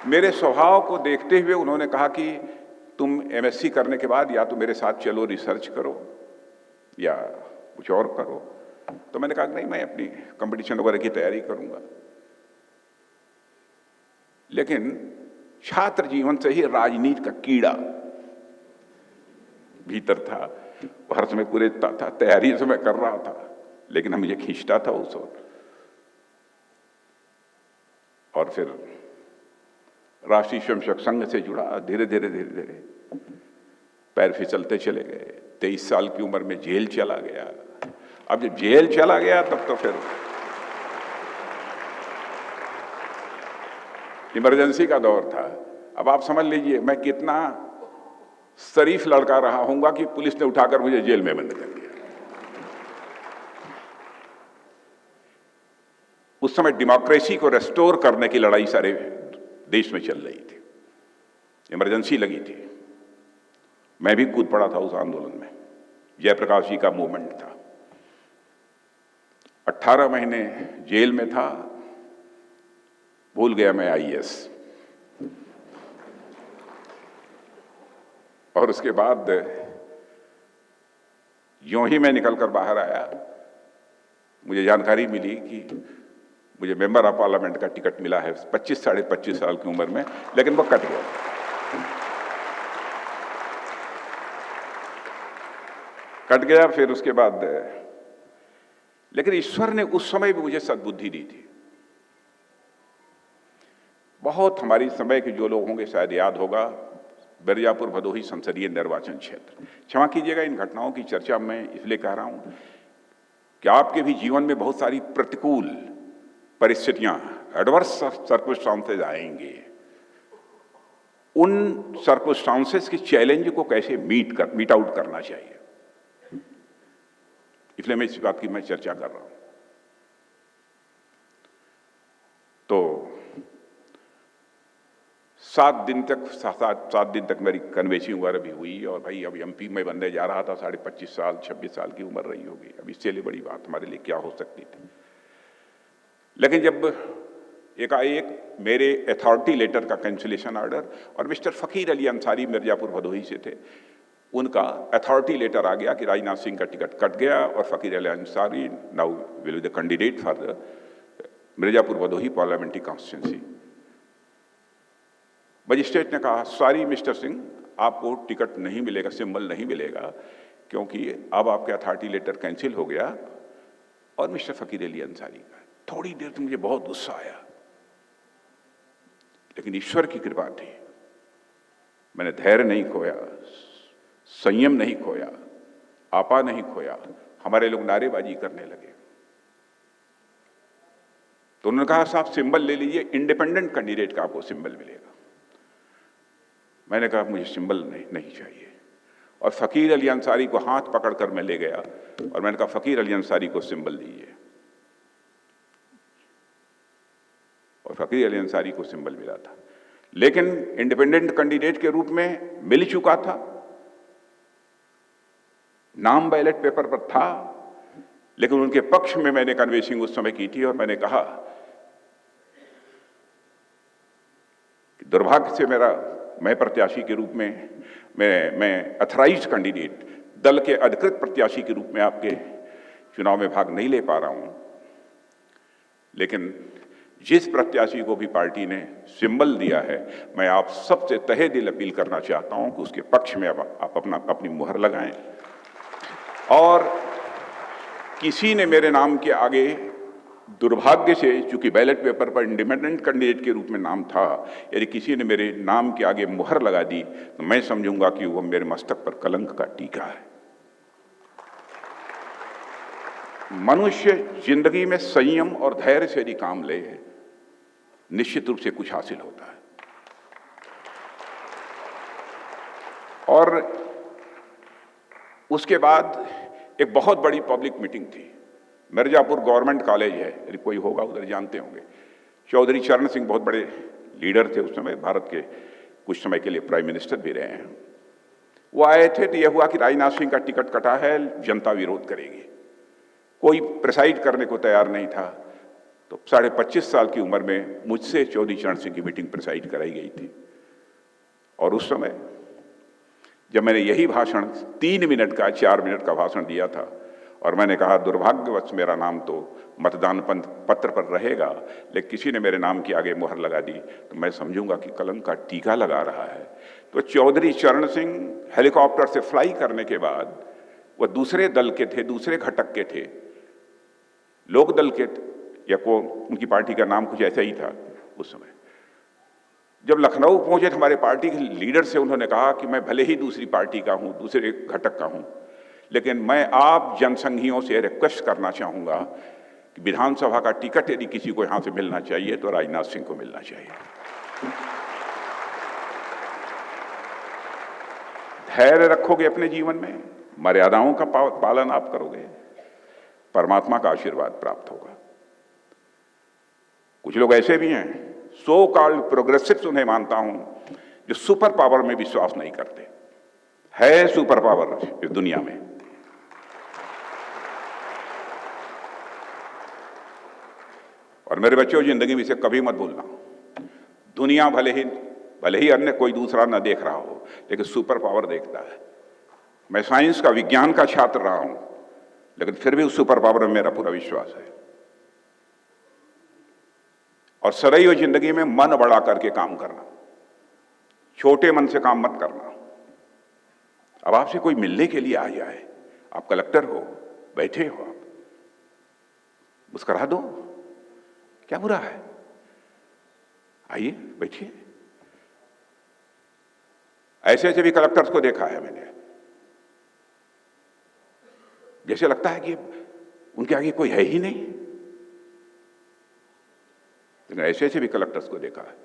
Speaker 4: मेरे स्वभाव को देखते हुए उन्होंने कहा कि तुम एमएससी करने के बाद या तो मेरे साथ चलो, रिसर्च करो या कुछ और करो। तो मैंने कहा नहीं, मैं अपनी कंपटीशन वगैरह की तैयारी करूंगा। लेकिन छात्र जीवन से ही राजनीति का कीड़ा भीतर था, हर समय कुरेदता था, तैयारी से मैं कर रहा था, लेकिन मुझे खींचता था उस और फिर राष्ट्रीय स्वयंसेवक संघ से जुड़ा। धीरे धीरे पैर फिसलते चले गए। 23 साल की उम्र में जेल चला गया। अब जब जेल चला गया तब तो फिर इमरजेंसी का दौर था। अब आप समझ लीजिए मैं कितना शरीफ लड़का रहा होऊंगा कि पुलिस ने उठाकर मुझे जेल में बंद कर दिया। उस समय डेमोक्रेसी को रेस्टोर करने की लड़ाई सारे देश में चल रही थी, इमरजेंसी लगी थी। मैं भी कूद पड़ा था उस आंदोलन में। जयप्रकाश जी का मूवमेंट था। 18 महीने जेल में था, भूल गया मैं आईएएस। और उसके बाद यूं ही मैं निकलकर बाहर आया, मुझे जानकारी मिली कि मुझे मेंबर ऑफ पार्लियामेंट का टिकट मिला है 25 साढ़े 25 साल की उम्र में, लेकिन वो कट गया। फिर उसके बाद लेकिन ईश्वर ने उस समय भी मुझे सद्बुद्धि दी थी। बहुत हमारी समय के जो लोग होंगे शायद याद होगा, मिर्जापुर भदोही संसदीय निर्वाचन क्षेत्र। क्षमा कीजिएगा, इन घटनाओं की चर्चा मैं इसलिए कह रहा हूं कि आपके भी जीवन में बहुत सारी प्रतिकूल परिस्थितियां, एडवर्स सर्कमस्टांसेस आएंगे। उन सर्कमस्टांसेस के चैलेंज को कैसे मीट आउट करना चाहिए, इसलिए मैं इस बात की मैं चर्चा कर रहा हूं। तो 7 दिन तक मेरी कन्वेंसिंग वगैरह भी हुई। और भाई अब एमपी में बनने जा रहा था, 25 साल 26 साल की उम्र रही होगी। अब इससे बड़ी बात हमारे लिए क्या हो सकती थी। लेकिन जब एकाएक मेरे अथॉरिटी लेटर का कैंसिलेशन ऑर्डर, और मिस्टर फकीर अली अंसारी मिर्जापुर भदोही से थे, उनका अथॉरिटी लेटर आ गया कि राजनाथ सिंह का टिकट कट गया और फकीर Ali Ansari now will be the candidate for the Mirzapur Bhadohi parliamentary constituency. Magistrate ने कहा, सॉरी मिस्टर सिंह, आपको टिकट नहीं मिलेगा, सिंबल नहीं मिलेगा, क्योंकि अब आपका अथॉरिटी लेटर कैंसिल हो गया और मिस्टर फकीर अली अंसारी का। थोड़ी देर तो मुझे बहुत गुस्सा आया, लेकिन ईश्वर की कृपा थी। मैंने धैर्य नहीं खोया, संयम नहीं खोया, आपा नहीं खोया। हमारे लोग नारेबाजी करने लगे तो उन्होंने कहा, साहब सिंबल ले लीजिए, इंडिपेंडेंट कैंडिडेट का आपको सिंबल मिलेगा। मैंने कहा मुझे सिंबल नहीं चाहिए। और फकीर अली अंसारी को हाथ पकड़कर मैं ले गया और मैंने कहा, फकीर अली अंसारी को सिंबल दीजिए। और फकीर अली अंसारी को सिंबल मिला था, लेकिन इंडिपेंडेंट कैंडिडेट के रूप में मिल चुका था, नाम बैलेट पेपर पर था। लेकिन उनके पक्ष में मैंने कन्वेंसिंग उस समय की थी और मैंने कहा कि दुर्भाग्य से मैं प्रत्याशी के रूप में, मैं अथराइज्ड कैंडिडेट, दल के अधिकृत प्रत्याशी के रूप में आपके चुनाव में भाग नहीं ले पा रहा हूं। लेकिन जिस प्रत्याशी को भी पार्टी ने सिंबल दिया है, मैं आप सबसे तहे दिल अपील करना चाहता हूं कि उसके पक्ष में आप अपनी मुहर लगाएं। और किसी ने मेरे नाम के आगे, दुर्भाग्य से, चूंकि बैलेट पेपर पर इंडिपेंडेंट कैंडिडेट के रूप में नाम था, यदि किसी ने मेरे नाम के आगे मुहर लगा दी तो मैं समझूंगा कि वो मेरे मस्तक पर कलंक का टीका है। मनुष्य जिंदगी में संयम और धैर्य से यदि काम ले, निश्चित रूप से कुछ हासिल होता है। और उसके बाद एक बहुत बड़ी पब्लिक मीटिंग थी। मिर्जापुर गवर्नमेंट कॉलेज है, यदि कोई होगा उधर जानते होंगे। चौधरी चरण सिंह बहुत बड़े लीडर थे उस समय, भारत के कुछ समय के लिए प्राइम मिनिस्टर भी रहे हैं। वो आए थे तो यह हुआ कि राजनाथ सिंह का टिकट कटा है, जनता विरोध करेगी। कोई प्रिसाइड करने को तैयार नहीं था। तो 25.5 साल की उम्र में मुझसे चौधरी चरण सिंह की मीटिंग प्रिसाइड कराई गई थी। और उस समय जब मैंने यही भाषण 3 मिनट का 4 मिनट का भाषण दिया था और मैंने कहा दुर्भाग्यवश मेरा नाम तो मतदान पत्र पर रहेगा, लेकिन किसी ने मेरे नाम के आगे मुहर लगा दी तो मैं समझूंगा कि कलंक का टीका लगा रहा है। तो चौधरी चरण सिंह हेलीकॉप्टर से फ्लाई करने के बाद वह दूसरे दल के थे, दूसरे घटक के थे, लोक दल के या को उनकी पार्टी का नाम कुछ ऐसा ही था उस समय। जब लखनऊ पहुंचे तो हमारे पार्टी के लीडर से उन्होंने कहा कि मैं भले ही दूसरी पार्टी का हूं, दूसरे घटक का हूं, लेकिन मैं आप जनसंघियों से रिक्वेस्ट करना चाहूंगा कि विधानसभा का टिकट यदि किसी को यहां से मिलना चाहिए तो राजनाथ सिंह को मिलना चाहिए। धैर्य रखोगे अपने जीवन में, मर्यादाओं का पालन आप करोगे, परमात्मा का आशीर्वाद प्राप्त होगा। कुछ लोग ऐसे भी हैं, सो कॉल्ड प्रोग्रेसिव्स उन्हें मानता हूं, जो सुपर पावर में विश्वास नहीं करते। है सुपर पावर इस दुनिया में, और मेरे बच्चों जिंदगी में इसे कभी मत भूलना। दुनिया भले ही अन्य कोई दूसरा न देख रहा हो, लेकिन सुपर पावर देखता है। मैं साइंस का, विज्ञान का छात्र रहा हूं, लेकिन फिर भी उस सुपर पावर में मेरा पूरा विश्वास है। और सदैव जिंदगी में मन बड़ा करके काम करना, छोटे मन से काम मत करना। अब आपसे कोई मिलने के लिए आ जाए, आप कलेक्टर हो, बैठे हो, आप मुस्कुरा दो, क्या बुरा है? आइए बैठिए। ऐसे ऐसे भी कलेक्टर्स को देखा है मैंने, जैसे लगता है कि उनके आगे कोई है ही नहीं, लेकिन ऐसे ऐसे भी कलेक्टर्स को देखा है।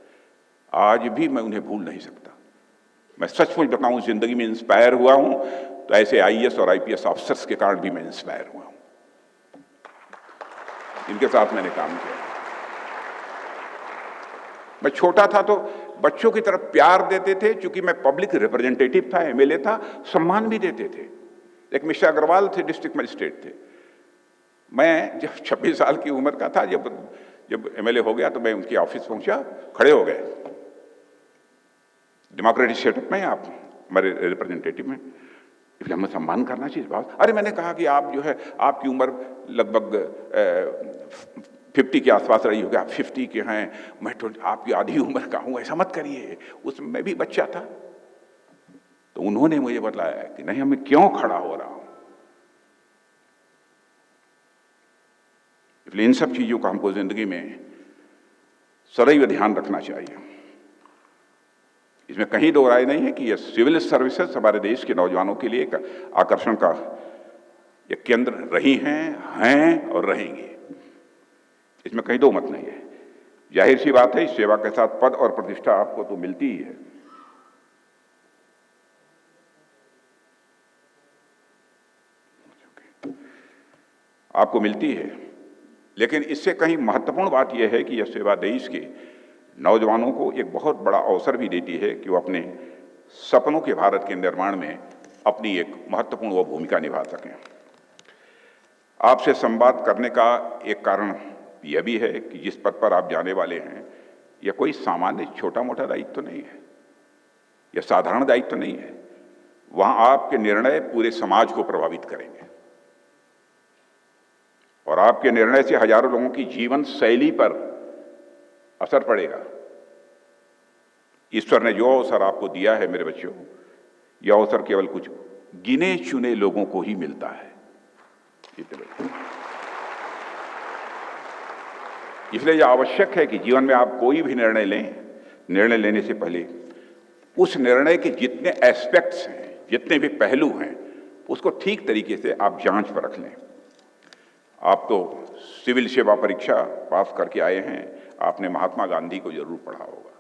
Speaker 4: आज भी मैं उन्हें भूल नहीं सकता। मैं सचमुच बताऊं, जिंदगी में इंस्पायर हुआ हूं तो ऐसे आईएएस और आईपीएस ऑफिसर्स के कारण भी मैं इंस्पायर हुआ हूं। इनके साथ मैंने काम किया। मैं छोटा था तो बच्चों की तरफ प्यार देते थे, क्योंकि मैं पब्लिक रिप्रेजेंटेटिव था, एमएलए था, सम्मान भी देते थे। एक मिस्टर अग्रवाल थे, डिस्ट्रिक्ट मजिस्ट्रेट थे। मैं जब 26 साल की उम्र का था, जब एमएलए हो गया, तो मैं उनके ऑफिस पहुंचा, खड़े हो गए। डेमोक्रेटिक सेटअप में आप हमारे रिप्रेजेंटेटिव में, इसलिए हमें सम्मान करना चाहिए बात। अरे मैंने कहा कि आप जो है, आपकी उम्र लगभग 50 के आसपास रही होगी, आप 50 के हैं, मैं तो आपकी आधी उम्र का हूं, ऐसा मत करिए। उसमें मैं भी बच्चा था। तो उन्होंने मुझे बताया कि नहीं, मैं क्यों खड़ा हो रहा हूं। इसलिए इन सब चीजों का हमको जिंदगी में सदैव ध्यान रखना चाहिए। इसमें कहीं दो राय नहीं है कि ये सिविल सर्विसेज हमारे देश के नौजवानों के लिए एक आकर्षण का एक केंद्र रही हैं और रहेंगी। इसमें कहीं दो मत नहीं है। जाहिर सी बात है, इस सेवा के साथ पद और प्रतिष्ठा आपको तो मिलती ही है, आपको मिलती है, लेकिन इससे कहीं महत्वपूर्ण बात यह है कि यह सेवा देश के नौजवानों को एक बहुत बड़ा अवसर भी देती है कि वो अपने सपनों के भारत के निर्माण में अपनी एक महत्वपूर्ण वो भूमिका निभा सकें। आपसे संवाद करने का एक कारण यह भी है कि जिस पद पर आप जाने वाले हैं, यह कोई सामान्य छोटा मोटा दायित्व तो नहीं है, यह साधारण दायित्व तो नहीं है। वहां आपके निर्णय पूरे समाज को प्रभावित करेंगे, और आपके निर्णय से हजारों लोगों की जीवन शैली पर असर पड़ेगा। ईश्वर ने जो अवसर आपको दिया है मेरे बच्चों, यह अवसर केवल कुछ गिने चुने लोगों को ही मिलता है। इसलिए यह आवश्यक है कि जीवन में आप कोई भी निर्णय लें, निर्णय लेने से पहले उस निर्णय के जितने एस्पेक्ट्स हैं, जितने भी पहलू हैं, उसको ठीक तरीके से आप जांच पर रख लें। आप तो सिविल सेवा परीक्षा पास करके आए हैं, आपने महात्मा गांधी को जरूर पढ़ा होगा।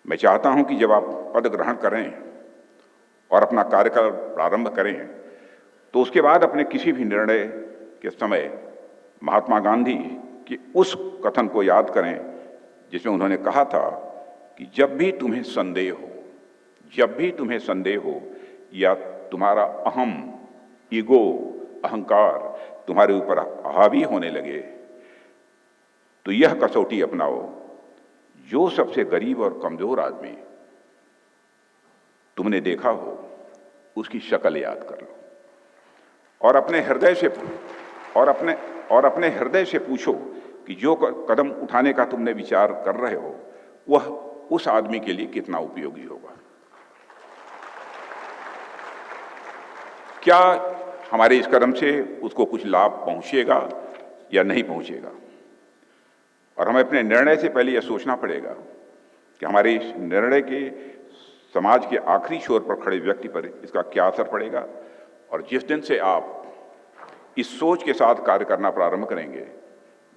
Speaker 4: मैं चाहता हूं कि जब आप पद ग्रहण करें और अपना कार्यकाल प्रारंभ करें, तो उसके बाद अपने किसी भी निर्णय के समय महात्मा गांधी के उस कथन को याद करें जिसमें उन्होंने कहा था कि जब भी तुम्हें संदेह हो या तुम्हारा अहम, ईगो, अहंकार तुम्हारे ऊपर हावी होने लगे, तो यह कसौटी अपनाओ, जो सबसे गरीब और कमजोर आदमी तुमने देखा हो, उसकी शक्ल याद कर लो। और अपने हृदय से पूछो कि जो कदम उठाने का तुमने विचार कर रहे हो वह उस आदमी के लिए कितना उपयोगी होगा। क्या हमारे इस कदम से उसको कुछ लाभ पहुंचेगा या नहीं पहुंचेगा। और हमें अपने निर्णय से पहले यह सोचना पड़ेगा कि हमारे इस निर्णय के समाज के आखिरी छोर पर खड़े व्यक्ति पर इसका क्या असर पड़ेगा। और जिस दिन से आप इस सोच के साथ कार्य करना प्रारंभ करेंगे,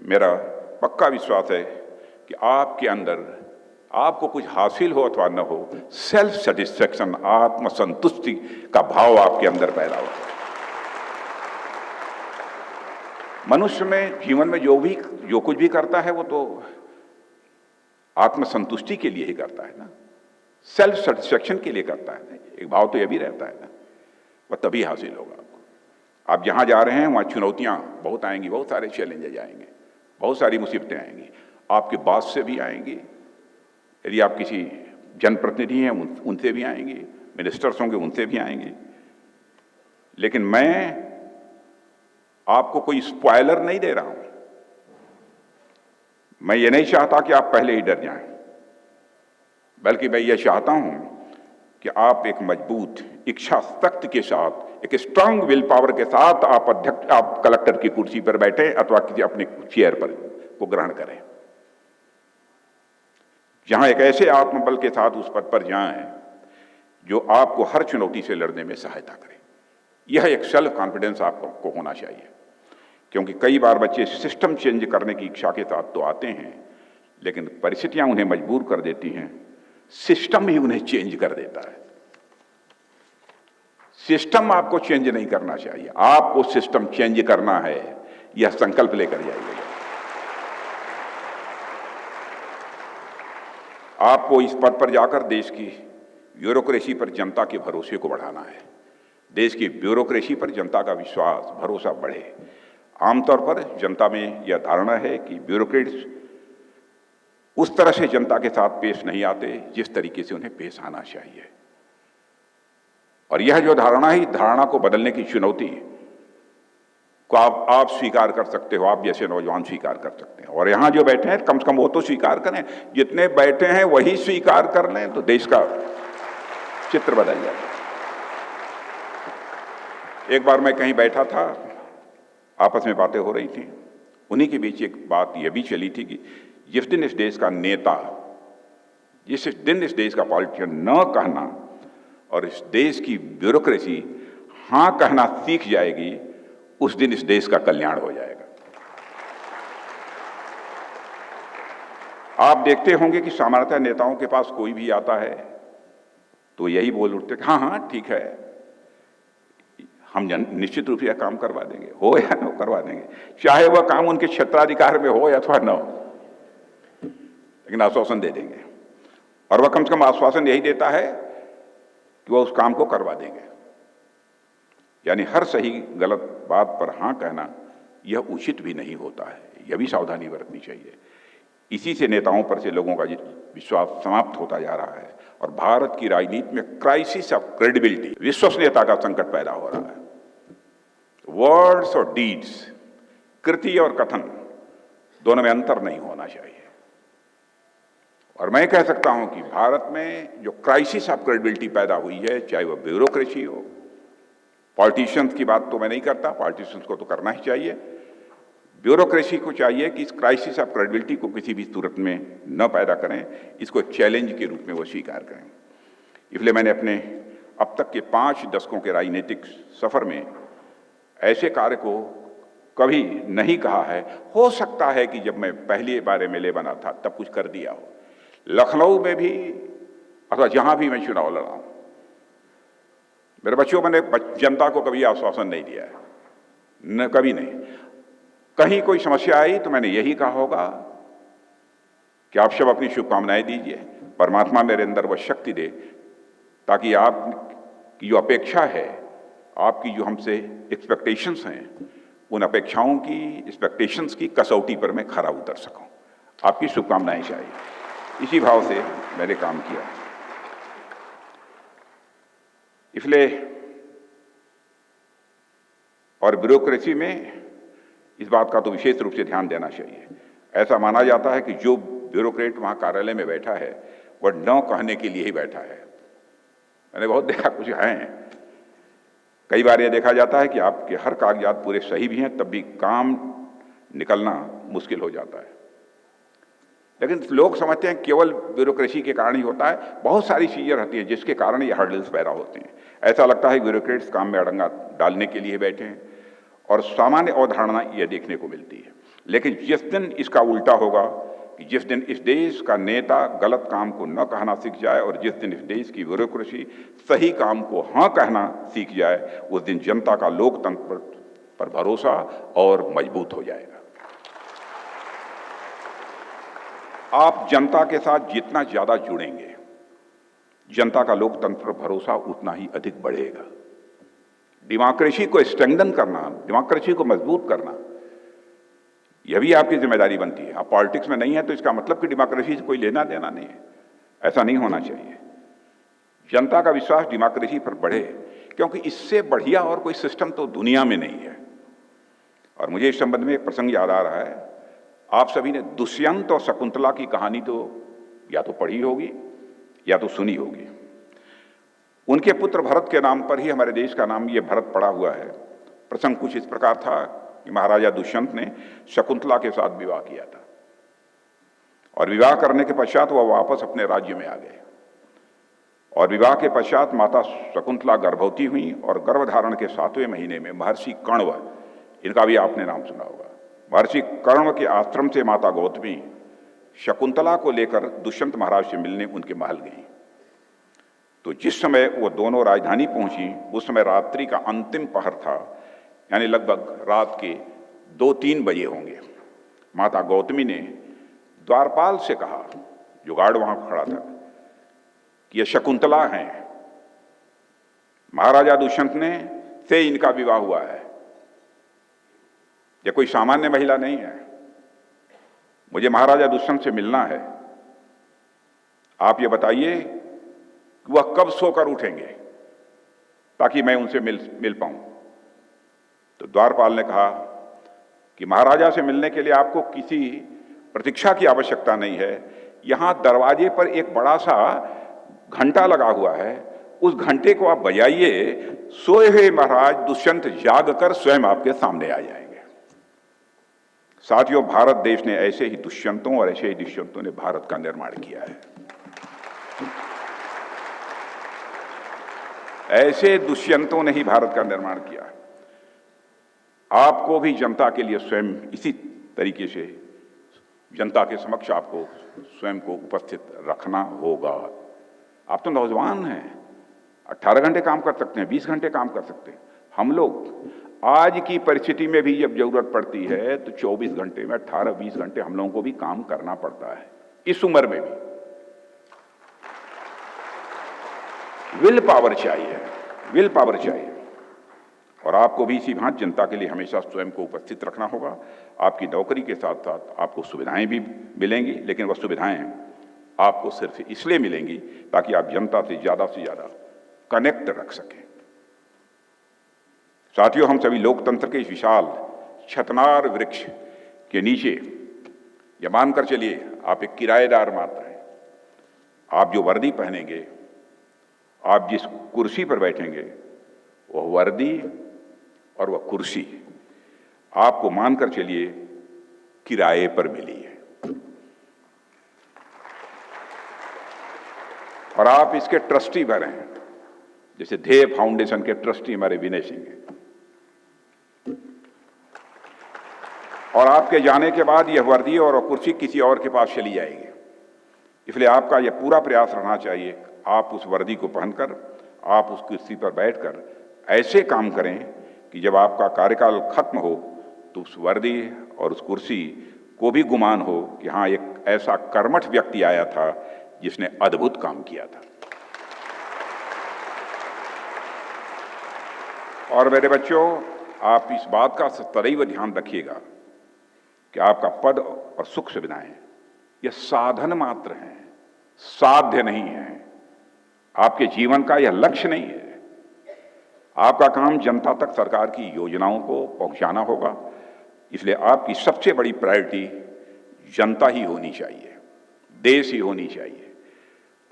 Speaker 4: मेरा पक्का विश्वास है कि आपके अंदर आपको कुछ हासिल हो अथवा न हो, सेल्फ सेटिस्फैक्शन, आत्मसंतुष्टि का भाव आपके अंदर पैदा होगा। मनुष्य में जीवन में जो कुछ भी करता है वो तो आत्मसंतुष्टि के लिए ही करता है ना, सेल्फ सेटिस्फैक्शन के लिए करता है ना। एक भाव तो यह भी रहता है ना, वह तभी हासिल होगा आपको। आप जहां जा रहे हैं वहां चुनौतियां बहुत आएंगी, बहुत सारे चैलेंजेज आएंगे, बहुत सारी मुसीबतें आएंगी, आपके बॉस से भी आएंगी, यदि आप किसी जनप्रतिनिधि हैं उनसे भी आएंगी, मिनिस्टर्स होंगे उनसे भी आएंगी। लेकिन मैं आपको कोई स्पॉइलर नहीं दे रहा हूं। मैं ये नहीं चाहता कि आप पहले ही डर जाएं, बल्कि मैं ये चाहता हूं कि आप एक मजबूत इच्छा शक्ति के साथ, एक स्ट्रांग विल पावर के साथ आप कलेक्टर की कुर्सी पर बैठे अथवा किसी अपने चेयर पर को ग्रहण करें, जहां एक ऐसे आत्मबल के साथ उस पद पर जाएं जो आपको हर चुनौती से लड़ने में सहायता करे। यह एक सेल्फ कॉन्फिडेंस आपको होना चाहिए, क्योंकि कई बार बच्चे सिस्टम चेंज करने की इच्छा के साथ तो आते हैं, लेकिन परिस्थितियां उन्हें मजबूर कर देती हैं, सिस्टम ही उन्हें चेंज कर देता है। सिस्टम आपको चेंज नहीं करना चाहिए, आपको सिस्टम चेंज करना है, यह संकल्प लेकर जाइए। आपको इस पद पर जाकर देश की ब्यूरोक्रेसी पर जनता के भरोसे को बढ़ाना है। देश की ब्यूरोक्रेसी पर जनता का विश्वास, भरोसा बढ़े। आमतौर पर जनता में यह धारणा है कि ब्यूरोक्रेट्स उस तरह से जनता के साथ पेश नहीं आते जिस तरीके से उन्हें पेश आना चाहिए। और यह जो धारणा को बदलने की चुनौती को आप स्वीकार कर सकते हो, आप जैसे नौजवान स्वीकार कर सकते हैं। और यहां जो बैठे हैं कम से कम वो तो स्वीकार करें, जितने बैठे हैं वही स्वीकार कर लें तो देश का चित्र बदल जाएगा। एक बार मैं कहीं बैठा था, आपस में बातें हो रही थी, उन्हीं के बीच एक बात यह भी चली थी कि जिस दिन इस देश का नेता, जिस दिन इस देश का पॉलिटिशियन न कहना और इस देश की ब्यूरोक्रेसी हां कहना सीख जाएगी, उस दिन इस देश का कल्याण हो जाएगा। आप देखते होंगे कि सामान्यतः नेताओं के पास कोई भी आता है तो यही बोल उठते हाँ हाँ ठीक है, हम निश्चित रूप से यह काम करवा देंगे, हो या न हो करवा देंगे, चाहे वह काम उनके क्षेत्राधिकार में हो अथवा न हो, लेकिन आश्वासन दे देंगे। और वह कम से कम आश्वासन यही देता है कि वह उस काम को करवा देंगे। यानी हर सही गलत बात पर हाँ कहना यह उचित भी नहीं होता है, यह भी सावधानी बरतनी चाहिए। इसी से नेताओं पर से लोगों का विश्वास समाप्त होता जा रहा है और भारत की राजनीति में क्राइसिस ऑफ क्रेडिबिलिटी, विश्वसनीयता का संकट पैदा हो रहा है। वर्ड्स और डीड्स, कृति और कथन दोनों में अंतर नहीं होना चाहिए। और मैं कह सकता हूं कि भारत में जो क्राइसिस ऑफ क्रेडिबिलिटी पैदा हुई है, चाहे वह ब्यूरोक्रेसी हो, पॉलिटिशियंस की बात तो मैं नहीं करता, पॉलिटिशियंस को तो करना ही चाहिए, ब्यूरोक्रेसी को चाहिए कि इस क्राइसिस ऑफ क्रेडिबिलिटी को किसी भी सूरत में न पैदा करें, इसको एक चैलेंज के रूप में वो स्वीकार करें। इसलिए मैंने अपने अब तक के 5 दशकों के राजनीतिक सफर में ऐसे कार्य को कभी नहीं कहा है। हो सकता है कि जब मैं पहली बार MLA बना था तब कुछ कर दिया हो, लखनऊ में भी अथवा जहां भी मैं चुनाव लड़ा हूं, मेरे बच्चों मैंने जनता को कभी आश्वासन नहीं दिया है, न कभी नहीं। कहीं कोई समस्या आई तो मैंने यही कहा होगा कि आप सब अपनी शुभकामनाएं दीजिए, परमात्मा मेरे अंदर वह शक्ति दे ताकि आपकी जो अपेक्षा है, आपकी जो हमसे एक्सपेक्टेशंस हैं, उन अपेक्षाओं की, एक्सपेक्टेशंस की कसौटी पर मैं खरा उतर सकूं। आपकी शुभकामनाएं चाहिए, इसी भाव से मैंने काम किया। इसलिए और ब्यूरोक्रेसी में इस बात का तो विशेष रूप से ध्यान देना चाहिए। ऐसा माना जाता है कि जो ब्यूरोक्रेट वहाँ कार्यालय में बैठा है वह न कहने के लिए ही बैठा है। मैंने बहुत देखा, कुछ हैं, कई बार ये देखा जाता है कि आपके हर कागजात पूरे सही भी हैं, तब भी काम निकलना मुश्किल हो जाता है। लेकिन लोग समझते हैं केवल ब्यूरोक्रेसी के कारण ही होता है। बहुत सारी चीज़ें रहती हैं जिसके कारण ये हर्डल्स पैदा होते हैं। ऐसा लगता है ब्यूरोक्रेट्स काम में अड़ंगा डालने के लिए बैठे हैं और सामान्य अवधारणा ये देखने को मिलती है। लेकिन जिस दिन इसका उल्टा होगा कि जिस दिन इस देश का नेता गलत काम को न कहना सीख जाए और जिस दिन इस देश की ब्यूरोक्रेसी सही काम को हाँ कहना सीख जाए, उस दिन जनता का लोकतंत्र पर भरोसा और मजबूत हो जाएगा। आप जनता के साथ जितना ज्यादा जुड़ेंगे, जनता का लोकतंत्र पर भरोसा उतना ही अधिक बढ़ेगा। डेमोक्रेसी को स्ट्रेंथन करना, डेमोक्रेसी को मजबूत करना, यह भी आपकी जिम्मेदारी बनती है। आप पॉलिटिक्स में नहीं है तो इसका मतलब कि डेमोक्रेसी से कोई लेना देना नहीं है। ऐसा नहीं होना चाहिए। जनता का विश्वास डेमोक्रेसी पर बढ़े, क्योंकि इससे बढ़िया और कोई सिस्टम तो दुनिया में नहीं है। और मुझे इस संबंध में एक प्रसंग याद आ रहा है। आप सभी ने दुष्यंत और शकुंतला की कहानी तो या तो पढ़ी होगी या तो सुनी होगी। उनके पुत्र भरत के नाम पर ही हमारे देश का नाम ये भरत पड़ा हुआ है। प्रसंग कुछ इस प्रकार था कि महाराजा दुष्यंत ने शकुंतला के साथ विवाह किया था और विवाह करने के पश्चात वह वापस अपने राज्य में आ गए। और विवाह के पश्चात माता शकुंतला गर्भवती हुई और गर्भधारण के 7वें महीने में महर्षि कण्व, इनका भी आपने नाम सुना होगा, महर्षि कण्व के आश्रम से माता गौतमी शकुंतला को लेकर दुष्यंत महाराज से मिलने उनके महल गई। तो जिस समय वो दोनों राजधानी पहुंची उस समय रात्रि का अंतिम पहर था, यानी लगभग रात के 2-3 बजे होंगे। माता गौतमी ने द्वारपाल से कहा, जो गार्ड वहां खड़ा था, कि ये शकुंतला हैं, महाराजा दुष्यंत ने से इनका विवाह हुआ है। ये कोई सामान्य महिला नहीं है, मुझे महाराजा दुष्यंत से मिलना है। आप ये बताइए कि वह कब सोकर उठेंगे ताकि मैं उनसे मिल पाऊं। तो द्वारपाल ने कहा कि महाराजा से मिलने के लिए आपको किसी प्रतीक्षा की आवश्यकता नहीं है। यहां दरवाजे पर एक बड़ा सा घंटा लगा हुआ है, उस घंटे को आप बजाइए, सोए हुए महाराज दुष्यंत जाग कर स्वयं आपके सामने आ जाएंगे। साथियों, भारत देश ने ऐसे ही दुष्यंतों और ऐसे ही दुष्यंतों ने भारत का निर्माण किया है। ऐसे दुष्यंतों ने ही भारत का निर्माण किया है। आपको भी जनता के लिए स्वयं इसी तरीके से जनता के समक्ष आपको स्वयं को उपस्थित रखना होगा। आप तो नौजवान हैं, 18 घंटे काम कर सकते हैं, 20 घंटे काम कर सकते हैं। हम लोग आज की परिस्थिति में भी जब जरूरत पड़ती है तो 24 घंटे में 18-20 घंटे हम लोगों को भी काम करना पड़ता है, इस उम्र में भी। विल पावर चाहिए, विल पावर चाहिए। और आपको भी इसी भांति जनता के लिए हमेशा स्वयं को उपस्थित रखना होगा। आपकी नौकरी के साथ साथ आपको सुविधाएं भी मिलेंगी, लेकिन वह सुविधाएं आपको सिर्फ इसलिए मिलेंगी ताकि आप जनता से ज्यादा कनेक्ट रख सकें। साथियों, हम सभी लोकतंत्र के इस विशाल छतनार वृक्ष के नीचे यह मानकर चलिए आप एक किराएदार मात्र हैं। आप जो वर्दी पहनेंगे, आप जिस कुर्सी पर बैठेंगे, वह वर्दी और वह कुर्सी आपको मानकर चलिए किराए पर मिली है। और आप इसके ट्रस्टी भरे हैं, जैसे ध्येय फाउंडेशन के ट्रस्टी हमारे विनय सिंह हैं। और आपके जाने के बाद यह वर्दी और कुर्सी किसी और के पास चली जाएगी। इसलिए आपका यह पूरा प्रयास रहना चाहिए, आप उस वर्दी को पहनकर, आप उस कुर्सी पर बैठकर ऐसे काम करें कि जब आपका कार्यकाल खत्म हो तो उस वर्दी और उस कुर्सी को भी गुमान हो कि हाँ, एक ऐसा कर्मठ व्यक्ति आया था जिसने अद्भुत काम किया था। और मेरे बच्चों, आप इस बात का सदैव ध्यान रखिएगा कि आपका पद और सुख सुविधाएं यह साधन मात्र हैं, साध्य नहीं है। आपके जीवन का यह लक्ष्य नहीं है। आपका काम जनता तक सरकार की योजनाओं को पहुंचाना होगा, इसलिए आपकी सबसे बड़ी प्रायोरिटी जनता ही होनी चाहिए, देश ही होनी चाहिए।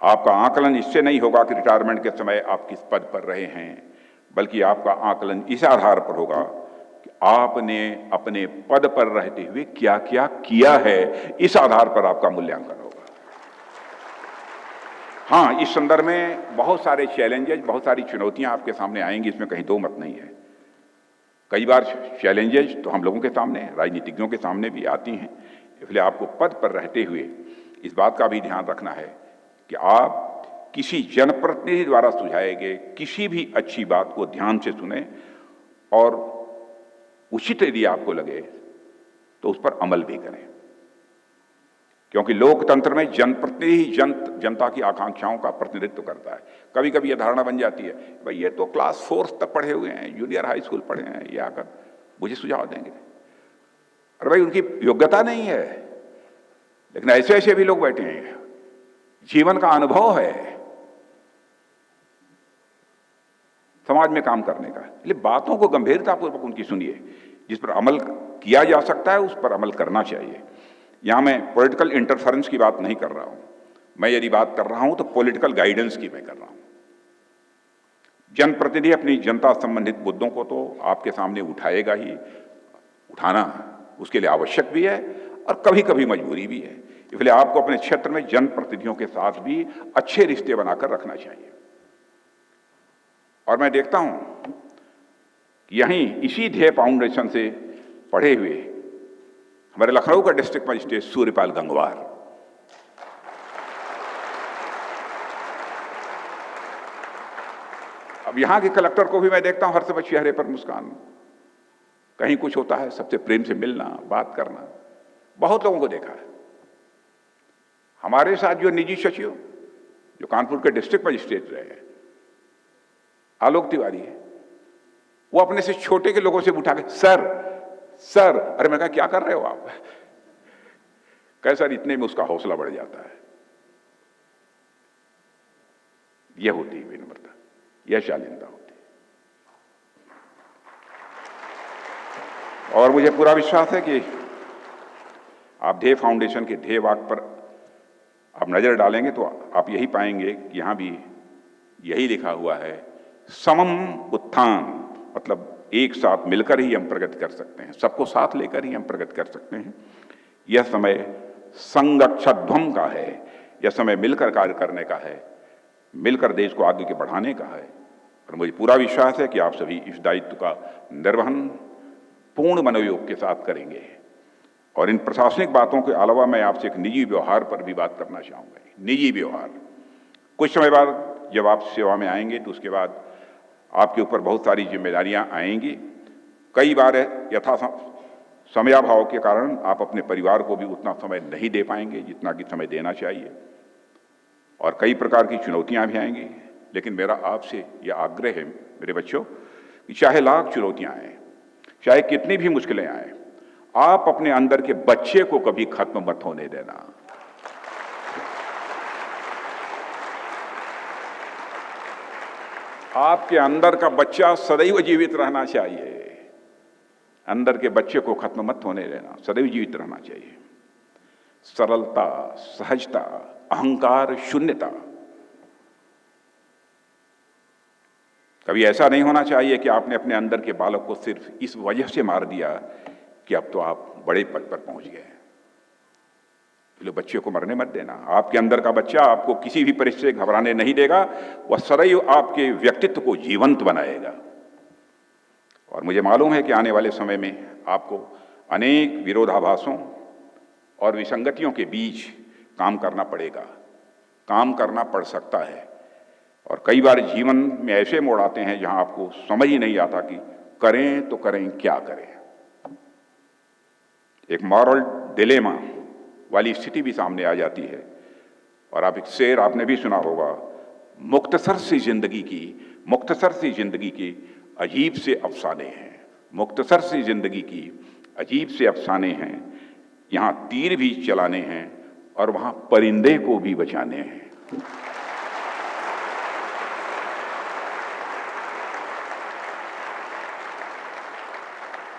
Speaker 4: आपका आकलन इससे नहीं होगा कि रिटायरमेंट के समय आप किस पद पर रहे हैं, बल्कि आपका आकलन इस आधार पर होगा कि आपने अपने पद पर रहते हुए क्या क्या किया है, इस आधार पर आपका मूल्यांकन होगा। हाँ, इस संदर्भ में बहुत सारे चैलेंजेस, बहुत सारी चुनौतियां आपके सामने आएंगी, इसमें कहीं दो मत नहीं है। कई बार चैलेंजेस तो हम लोगों के सामने, राजनीतिज्ञों के सामने भी आती हैं, इसलिए आपको पद पर रहते हुए इस बात का भी ध्यान रखना है कि आप किसी जनप्रतिनिधि द्वारा सुझाए गए किसी भी अच्छी बात को ध्यान से सुने और उचित यदि आपको लगे तो उस पर अमल भी करें, क्योंकि लोकतंत्र में जनप्रतिनिधि जनता की आकांक्षाओं का प्रतिनिधित्व करता है। कभी कभी यह धारणा बन जाती है, भाई ये तो क्लास 4 तक पढ़े हुए हैं, जूनियर हाई स्कूल पढ़े हैं, ये आकर मुझे सुझाव देंगे। अरे भाई, उनकी योग्यता नहीं है, लेकिन ऐसे ऐसे भी लोग बैठे हैं, जीवन का अनुभव है समाज में काम करने का। इसलिए बातों को गंभीरतापूर्वक उनकी सुनिए, जिस पर अमल किया जा सकता है उस पर अमल करना चाहिए। यहां मैं पॉलिटिकल इंटरफेरेंस की बात नहीं कर रहा हूं, मैं यदि बात कर रहा हूं तो पॉलिटिकल गाइडेंस की मैं कर रहा हूं। जनप्रतिनिधि अपनी जनता संबंधित मुद्दों को तो आपके सामने उठाएगा ही, उठाना उसके लिए आवश्यक भी है और कभी कभी मजबूरी भी है। इसलिए आपको अपने क्षेत्र में जनप्रतिनिधियों के साथ भी अच्छे रिश्ते बनाकर रखना चाहिए। और मैं देखता हूं कि यहीं इसी ध्येय फाउंडेशन से पढ़े हुए हमारे लखनऊ का डिस्ट्रिक्ट मजिस्ट्रेट सूर्यपाल गंगवार, अब यहां के कलेक्टर को भी मैं देखता हूं हर समय चेहरे पर मुस्कान, कहीं कुछ होता है सबसे प्रेम से मिलना, बात करना। बहुत लोगों को देखा है। हमारे साथ जो निजी सचिव जो कानपुर के डिस्ट्रिक्ट मजिस्ट्रेट रहे हैं, आलोक तिवारी है, वो अपने से छोटे के लोगों से उठा के सर सर, अरे मैं कहा क्या कर रहे हो आप, कहे सर, इतने में उसका हौसला बढ़ जाता है। यह होती है विनम्रता, यह शालीनता होती है। और मुझे पूरा विश्वास है कि आप ध्येय फाउंडेशन के ध्येय वाक्य पर आप नजर डालेंगे तो आप यही पाएंगे कि यहां भी यही लिखा हुआ है, समम उत्थान, मतलब एक साथ मिलकर ही हम प्रगति कर सकते हैं, सबको साथ लेकर ही हम प्रगति कर सकते हैं। यह समय संगक्षध्वम का है, यह समय मिलकर कार्य करने का है, मिलकर देश को आगे के बढ़ाने का है। और मुझे पूरा विश्वास है कि आप सभी इस दायित्व का निर्वहन पूर्ण मनोयोग के साथ करेंगे। और इन प्रशासनिक बातों के अलावा मैं आपसे एक निजी व्यवहार पर भी बात करना चाहूँगा। निजी व्यवहार, कुछ समय बाद जब आप सेवा में आएंगे तो उसके बाद आपके ऊपर बहुत सारी जिम्मेदारियां आएंगी। कई बार यथा समयाभाव के कारण आप अपने परिवार को भी उतना समय नहीं दे पाएंगे जितना कि समय देना चाहिए, और कई प्रकार की चुनौतियां भी आएंगी। लेकिन मेरा आपसे यह आग्रह है मेरे बच्चों कि चाहे लाख चुनौतियां आए, चाहे कितनी भी मुश्किलें आए, आप अपने अंदर के बच्चे को कभी खत्म मत होने देना। आपके अंदर का बच्चा सदैव जीवित रहना चाहिए, अंदर के बच्चे को खत्म मत होने देना, सदैव जीवित रहना चाहिए। सरलता, सहजता, अहंकार शून्यता, कभी ऐसा नहीं होना चाहिए कि आपने अपने अंदर के बालक को सिर्फ इस वजह से मार दिया कि अब तो आप बड़े पद पर पहुंच गए। इसलिए बच्चे को मरने मत देना। आपके अंदर का बच्चा आपको किसी भी परिस्थिति से घबराने नहीं देगा, वह सदैव आपके व्यक्तित्व को जीवंत बनाएगा। और मुझे मालूम है कि आने वाले समय में आपको अनेक विरोधाभासों और विसंगतियों के बीच काम करना पड़ेगा, काम करना पड़ सकता है। और कई बार जीवन में ऐसे मोड़ आते हैं जहां आपको समझ ही नहीं आता कि करें तो करें क्या करें। एक मॉरल डिलेमा वाली स्थिति भी सामने आ जाती है। और आप एक शेर आपने भी सुना होगा, मुख्तसर सी जिंदगी की अजीब से अफसाने हैं, मुख्तसर सी जिंदगी की अजीब से अफसाने हैं, यहाँ तीर भी चलाने हैं और वहाँ परिंदे को भी बचाने हैं।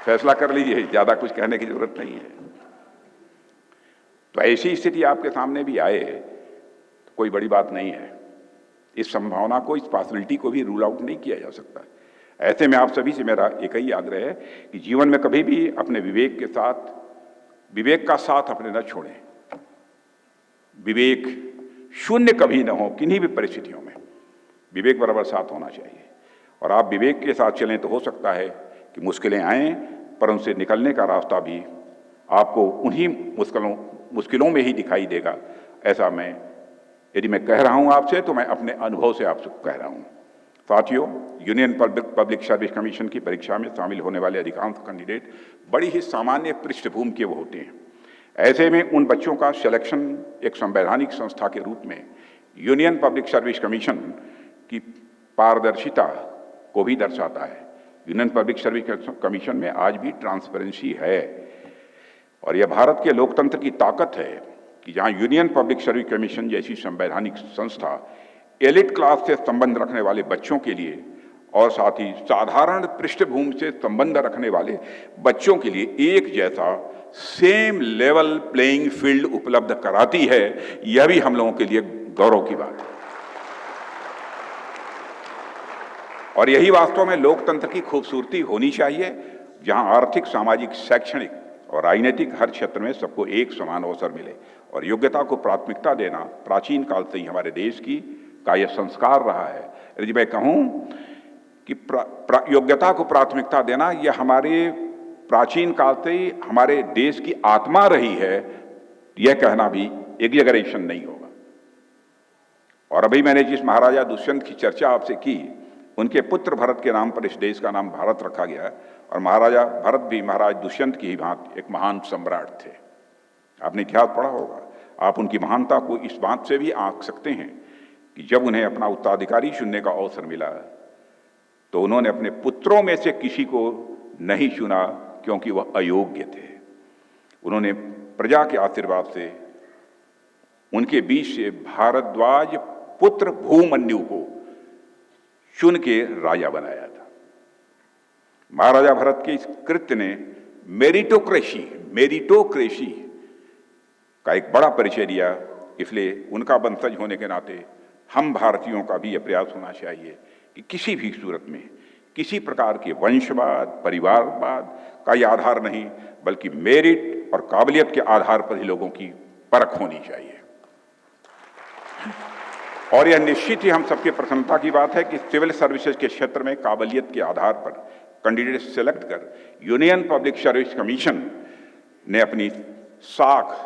Speaker 4: फैसला कर लीजिए, ज़्यादा कुछ कहने की जरूरत नहीं है। तो ऐसी स्थिति आपके सामने भी आए तो कोई बड़ी बात नहीं है। इस संभावना को, इस पॉसिबिलिटी को भी रूल आउट नहीं किया जा सकता। ऐसे में आप सभी से मेरा एक ही आग्रह है कि जीवन में कभी भी अपने विवेक का साथ अपने न छोड़ें। विवेक शून्य कभी न हो, किन्हीं भी परिस्थितियों में विवेक बराबर साथ होना चाहिए। और आप विवेक के साथ चलें तो हो सकता है कि मुश्किलें आएं, पर उनसे निकलने का रास्ता भी आपको उन्हीं मुश्किलों में ही दिखाई देगा। ऐसा यदि मैं कह रहा हूं आपसे, तो मैं अपने अनुभव से आपसे कह रहा हूं। साथियों, यूनियन पब्लिक सर्विस कमीशन की परीक्षा में शामिल होने वाले अधिकांश कैंडिडेट बड़ी ही सामान्य पृष्ठभूमि के वो होते हैं। ऐसे में उन बच्चों का सिलेक्शन एक संवैधानिक संस्था के रूप में यूनियन पब्लिक सर्विस कमीशन की पारदर्शिता को भी दर्शाता है। यूनियन पब्लिक सर्विस कमीशन में आज भी ट्रांसपेरेंसी है, और यह भारत के लोकतंत्र की ताकत है कि जहां यूनियन पब्लिक सर्विस कमीशन जैसी संवैधानिक संस्था एलिट क्लास से संबंध रखने वाले बच्चों के लिए और साथ ही साधारण पृष्ठभूमि से संबंध रखने वाले बच्चों के लिए एक जैसा सेम लेवल प्लेइंग फील्ड उपलब्ध कराती है, यह भी हम लोगों के लिए गौरव की बात है। और यही वास्तव में लोकतंत्र की खूबसूरती होनी चाहिए, जहां आर्थिक, सामाजिक, शैक्षणिक और राजनीतिक हर क्षेत्र में सबको एक समान अवसर मिले। और योग्यता को प्राथमिकता देना प्राचीन काल से ही हमारे देश का यह संस्कार रहा है। यदि मैं कहूं कि योग्यता को प्राथमिकता देना यह हमारे प्राचीन काल से ही हमारे देश की आत्मा रही है, यह कहना भी एग्जैगरेशन नहीं होगा। और अभी मैंने जिस महाराजा दुष्यंत की चर्चा आपसे की, उनके पुत्र भरत के नाम पर इस देश का नाम भारत रखा गया। और महाराजा भरत भी महाराज दुष्यंत की ही भांति एक महान सम्राट थे। आपने इतिहास पढ़ा होगा। आप उनकी महानता को इस बात से भी आंक सकते हैं कि जब उन्हें अपना उत्तराधिकारी चुनने का अवसर मिला तो उन्होंने अपने पुत्रों में से किसी को नहीं चुना, क्योंकि वह अयोग्य थे। उन्होंने प्रजा के आशीर्वाद से उनके बीच से भारद्वाज पुत्र भूमन्यु को चुन के राजा बनाया था। महाराजा भरत के इस कृत्य ने मेरिटोक्रेसी का एक बड़ा परिचय दिया। इसलिए उनका वंशज होने के नाते हम भारतीयों का भी यह प्रयास होना चाहिए कि किसी भी सूरत में किसी प्रकार के वंशवाद, परिवारवाद का यह आधार नहीं, बल्कि मेरिट और काबिलियत के आधार पर ही लोगों की परख होनी चाहिए। और यह निश्चित ही हम सबके प्रसन्नता की बात है कि सिविल सर्विसेज के क्षेत्र में काबिलियत के आधार पर कैंडिडेट सेलेक्ट कर यूनियन पब्लिक सर्विस कमीशन ने अपनी साख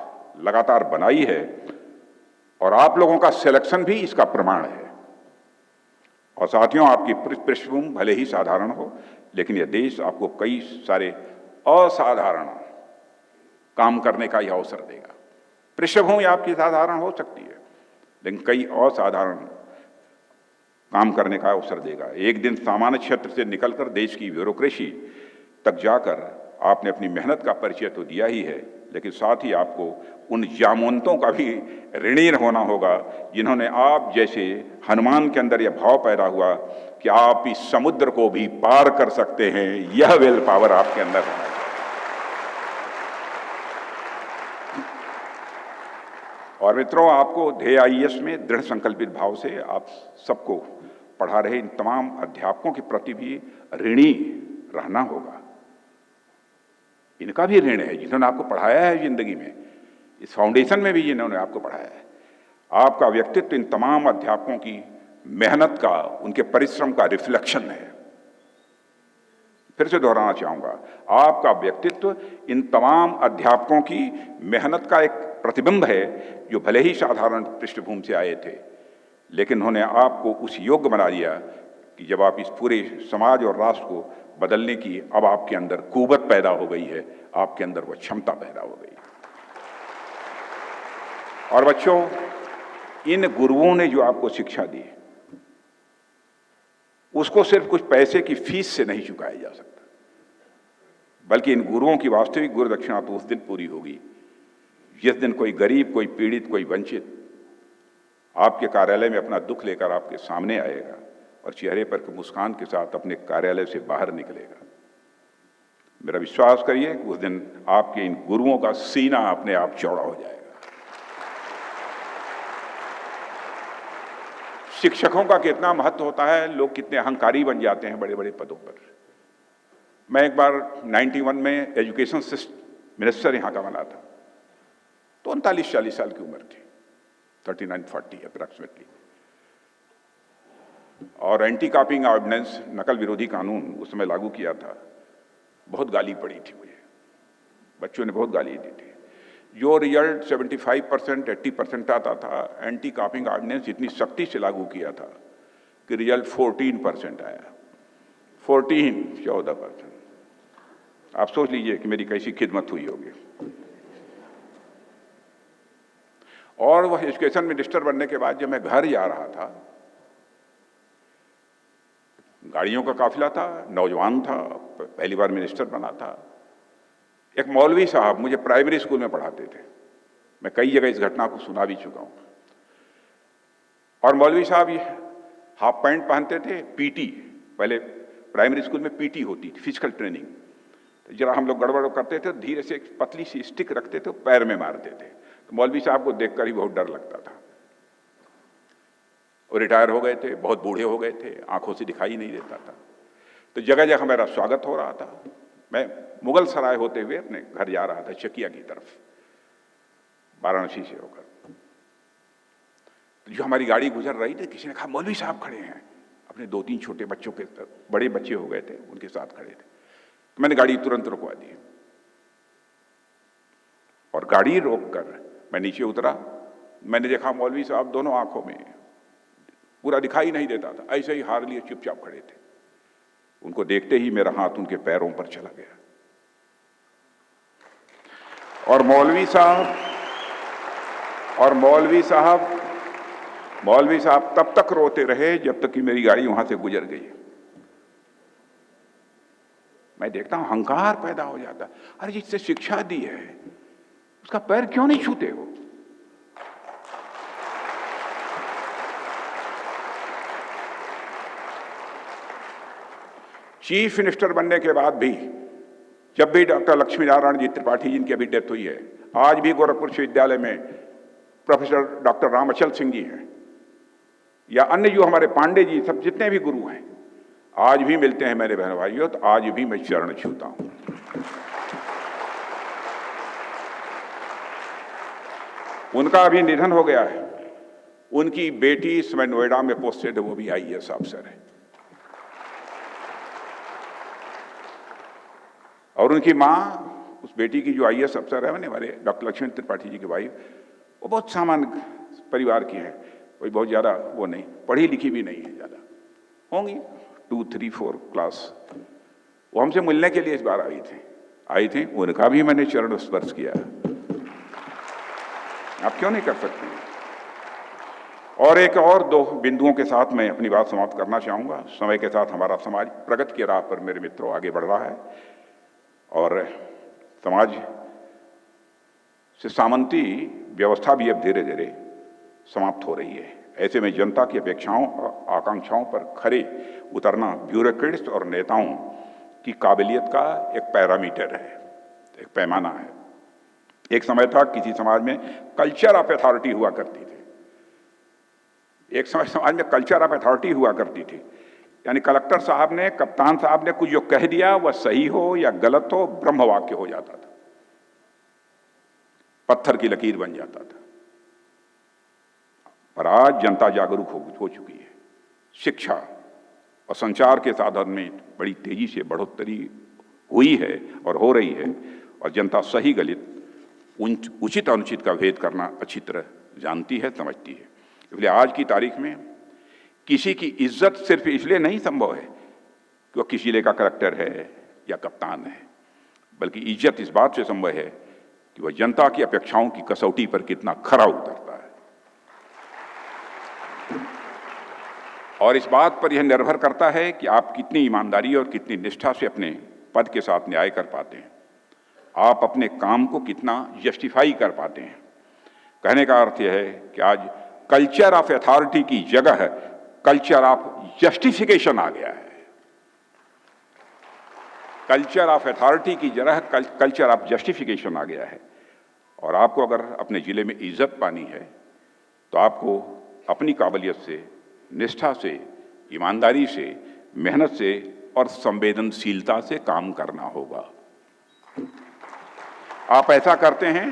Speaker 4: लगातार बनाई है, और आप लोगों का सिलेक्शन भी इसका प्रमाण है। और साथियों, आपकी पृष्ठभूमि भले ही साधारण हो, लेकिन यह देश आपको कई सारे असाधारण काम करने का यह अवसर देगा। पृष्ठभूमि आपकी साधारण हो सकती है, लेकिन कई असाधारण काम करने का अवसर देगा। एक दिन सामान्य क्षेत्र से निकलकर देश की ब्यूरोक्रेसी तक जाकर आपने अपनी मेहनत का परिचय तो दिया ही है, लेकिन साथ ही आपको उन जामवंतों का भी ऋणी होना होगा जिन्होंने आप जैसे हनुमान के अंदर यह भाव पैदा हुआ कि आप इस समुद्र को भी पार कर सकते हैं। यह विल पावर आपके अंदर होना चाहिए। और मित्रों, आपको ध्येय IAS में दृढ़ संकल्पित भाव से आप सबको पढ़ा रहे इन तमाम अध्यापकों के प्रति भी ऋणी रहना होगा। इनका भी ऋण है जिन्होंने आपको पढ़ाया है जिंदगी में, इस फाउंडेशन में भी जिन्होंने आपको पढ़ाया है। आपका व्यक्तित्व इन तमाम अध्यापकों की मेहनत का, उनके परिश्रम का रिफ्लेक्शन है। फिर से दोहराना चाहूंगा, आपका व्यक्तित्व इन तमाम अध्यापकों की मेहनत का एक प्रतिबिंब है, जो भले ही साधारण पृष्ठभूमि से आए थे, लेकिन उन्होंने आपको उस योग्य बना दिया कि जब आप इस पूरे समाज और राष्ट्र को बदलने की अब आपके अंदर कुव्वत पैदा हो गई है, आपके अंदर वह क्षमता पैदा हो गई है। और बच्चों, इन गुरुओं ने जो आपको शिक्षा दी, उसको सिर्फ कुछ पैसे की फीस से नहीं चुकाया जा सकता, बल्कि इन गुरुओं की वास्तविक गुरु दक्षिणा तो उस दिन पूरी होगी जिस दिन कोई गरीब, कोई पीड़ित, कोई वंचित आपके कार्यालय में अपना दुख लेकर आपके सामने आएगा और चेहरे पर मुस्कान के साथ अपने कार्यालय से बाहर निकलेगा। मेरा विश्वास करिए कि उस दिन आपके इन गुरुओं का सीना अपने आप चौड़ा हो जाएगा। शिक्षकों का कितना महत्व होता है, लोग कितने अहंकारी बन जाते हैं बड़े बड़े पदों पर। मैं एक बार 91 में एजुकेशन मिनिस्टर यहाँ का बना था, तो 39-40 साल की उम्र थी, 39-40 अप्रॉक्सीमेटली। और एंटी कॉपिंग ऑर्डिनेंस, नकल विरोधी कानून उस समय लागू किया था। बहुत गाली पड़ी थी मुझे, बच्चों ने बहुत गाली दी थी। जो रिजल्ट 75%, 80% आता था, एंटी कॉपिंग ऑर्डिनेंस इतनी सख्ती से लागू किया था कि रिजल्ट 14% आया। 14% आप सोच लीजिए कि मेरी कैसी खिदमत हुई होगी। और वह एजुकेशन मिनिस्टर बनने के बाद जब मैं घर जा रहा था, गाड़ियों का काफिला था, नौजवान था, पहली बार मिनिस्टर बना था। एक मौलवी साहब मुझे प्राइमरी स्कूल में पढ़ाते थे, मैं कई जगह इस घटना को सुना भी चुका हूं। और मौलवी साहब ये हाफ पैंट पहनते थे, पीटी, पहले प्राइमरी स्कूल में पीटी होती थी, फिजिकल ट्रेनिंग। तो जरा हम लोग गड़बड़ करते थे, धीरे से एक पतली सी स्टिक रखते थे, पैर में मारते थे। तो मौलवी साहब को देखकर ही बहुत डर लगता था। वो रिटायर हो गए थे, बहुत बूढ़े हो गए थे, आंखों से दिखाई नहीं देता था। तो जगह जगह मेरा स्वागत हो रहा था। मैं मुगल सराय होते हुए अपने घर जा रहा था, चकिया की तरफ, वाराणसी से होकर। तो जो हमारी गाड़ी गुजर रही थी, किसी ने कहा मौलवी साहब खड़े हैं, अपने 2-3 छोटे बच्चों के, बड़े बच्चे हो गए थे, उनके साथ खड़े थे। तो मैंने गाड़ी तुरंत रुकवा दी और गाड़ी रोककर मैं नीचे उतरा। मैंने देखा मौलवी साहब दोनों आंखों में पूरा दिखाई नहीं देता था, ऐसे ही हार लिए चुपचाप खड़े थे। उनको देखते ही मेरा हाथ उनके पैरों पर चला गया। और मौलवी साहब तब तक रोते रहे जब तक कि मेरी गाड़ी वहां से गुजर गई। मैं देखता हूं अहंकार पैदा हो जाता। अरे जिससे शिक्षा दी है उसका पैर क्यों नहीं छूते हो? चीफ मिनिस्टर बनने के बाद भी, जब भी डॉक्टर लक्ष्मी नारायण जी त्रिपाठी जिनकी अभी डेथ हुई है, आज भी गोरखपुर विश्वविद्यालय में प्रोफेसर डॉक्टर रामअचल सिंह जी हैं, या अन्य जो हमारे पांडे जी, सब जितने भी गुरु हैं, आज भी मिलते हैं मेरे बहन भाइयों, तो आज भी मैं चरण छूता हूं। उनका अभी निधन हो गया है। उनकी बेटी इस समय नोएडा में पोस्टेड है, वो भी IAS अफसर है। और उनकी माँ, उस बेटी की जो IAS अफसर है, हमारे डॉक्टर लक्ष्मी त्रिपाठी जी की वाइफ, वो बहुत सामान्य परिवार की है, कोई बहुत ज़्यादा वो नहीं, पढ़ी लिखी भी नहीं है ज़्यादा, होंगी 2, 3, 4 क्लास। वो हमसे मिलने के लिए इस बार आई थी। उनका भी मैंने चरण स्पर्श किया। आप क्यों नहीं कर सकते? और एक और 2 बिंदुओं के साथ मैं अपनी बात समाप्त करना चाहूँगा। समय के साथ हमारा समाज प्रगति की राह पर मेरे मित्रों आगे बढ़ रहा है और समाज से सामंती व्यवस्था भी अब धीरे धीरे समाप्त हो रही है। ऐसे में जनता की अपेक्षाओं और आकांक्षाओं पर खरे उतरना ब्यूरोक्रेट्स और नेताओं की काबिलियत का एक पैरामीटर है, एक पैमाना है। एक समय था किसी समाज में कल्चर ऑफ अथॉरिटी हुआ करती थी। एक समय समाज में कल्चर ऑफ अथॉरिटी हुआ करती थी, यानी कलेक्टर साहब ने, कप्तान साहब ने कुछ जो कह दिया वह सही हो या गलत हो, ब्रह्म वाक्य हो जाता था, पत्थर की लकीर बन जाता था। पर आज जनता जागरूक हो चुकी है। शिक्षा और संचार के साधन में बड़ी तेजी से बढ़ोतरी हुई है और हो रही है, और जनता सही गलत, उचित अनुचित का भेद करना अच्छी तरह जानती है, समझती है। इसलिए आज की तारीख में किसी की इज्जत सिर्फ इसलिए नहीं संभव है कि वह किसी जिले का कलेक्टर है या कप्तान है, बल्कि इज्जत इस बात से संभव है कि वह जनता की अपेक्षाओं की कसौटी पर कितना खरा उतरता है। और इस बात पर यह निर्भर करता है कि आप कितनी ईमानदारी और कितनी निष्ठा से अपने पद के साथ न्याय कर पाते हैं, आप अपने काम को कितना जस्टिफाई कर पाते हैं। कहने का अर्थ यह है कि आज कल्चर ऑफ अथॉरिटी की जगह कल्चर ऑफ जस्टिफिकेशन आ गया है। कल्चर ऑफ अथॉरिटी की जगह कल्चर ऑफ जस्टिफिकेशन आ गया है। और आपको अगर अपने ज़िले में इज्जत पानी है तो आपको अपनी काबिलियत से, निष्ठा से, ईमानदारी से, मेहनत से और संवेदनशीलता से काम करना होगा। आप ऐसा करते हैं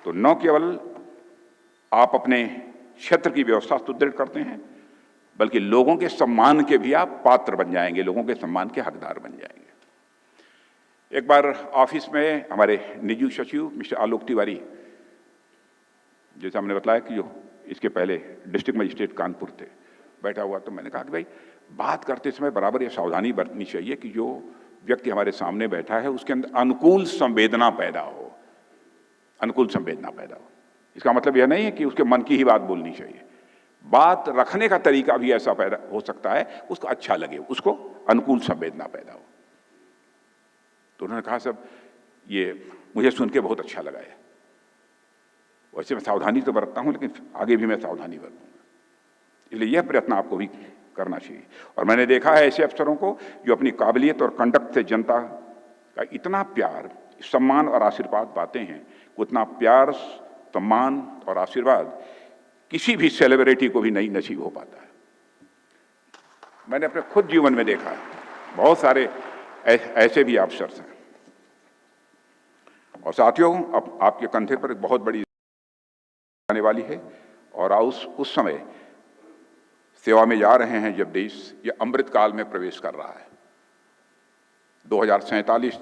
Speaker 4: तो न केवल आप अपने क्षेत्र की व्यवस्था सुदृढ़ करते हैं, बल्कि लोगों के सम्मान के भी आप पात्र बन जाएंगे, लोगों के सम्मान के हकदार बन जाएंगे। एक बार ऑफिस में हमारे निजी सचिव मिस्टर आलोक तिवारी, जैसे हमने बताया कि जो इसके पहले डिस्ट्रिक्ट मजिस्ट्रेट कानपुर थे, बैठा हुआ, तो मैंने कहा कि भाई बात करते समय बराबर ये सावधानी बरतनी चाहिए कि जो व्यक्ति हमारे सामने बैठा है उसके अंदर अनुकूल संवेदना पैदा हो, अनुकूल संवेदना पैदा हो। इसका मतलब यह नहीं है कि उसके मन की ही बात बोलनी चाहिए, बात रखने का तरीका भी ऐसा पैदा हो सकता है उसको अच्छा लगे, उसको अनुकूल संवेदना पैदा हो। तो उन्होंने कहा साहब ये मुझे सुन के बहुत अच्छा लगा है, वैसे मैं सावधानी तो बरतता हूँ लेकिन आगे भी मैं सावधानी बरतूंगा, इसलिए यह प्रयत्न आपको भी करना चाहिए। और मैंने देखा है ऐसे अफसरों को जो अपनी काबिलियत और कंडक्ट से जनता का इतना प्यार, सम्मान और आशीर्वाद पाते हैं, उतना प्यार, सम्मान और आशीर्वाद किसी भी सेलिब्रिटी को भी नहीं नसीब हो पाता है। मैंने अपने खुद जीवन में देखा है, बहुत सारे ऐसे भी अफसर हैं। और साथियों, अब आपके कंधे पर एक बहुत बड़ी आने वाली है और उस समय सेवा में जा रहे हैं जब देश ये अमृत काल में प्रवेश कर रहा है। 2047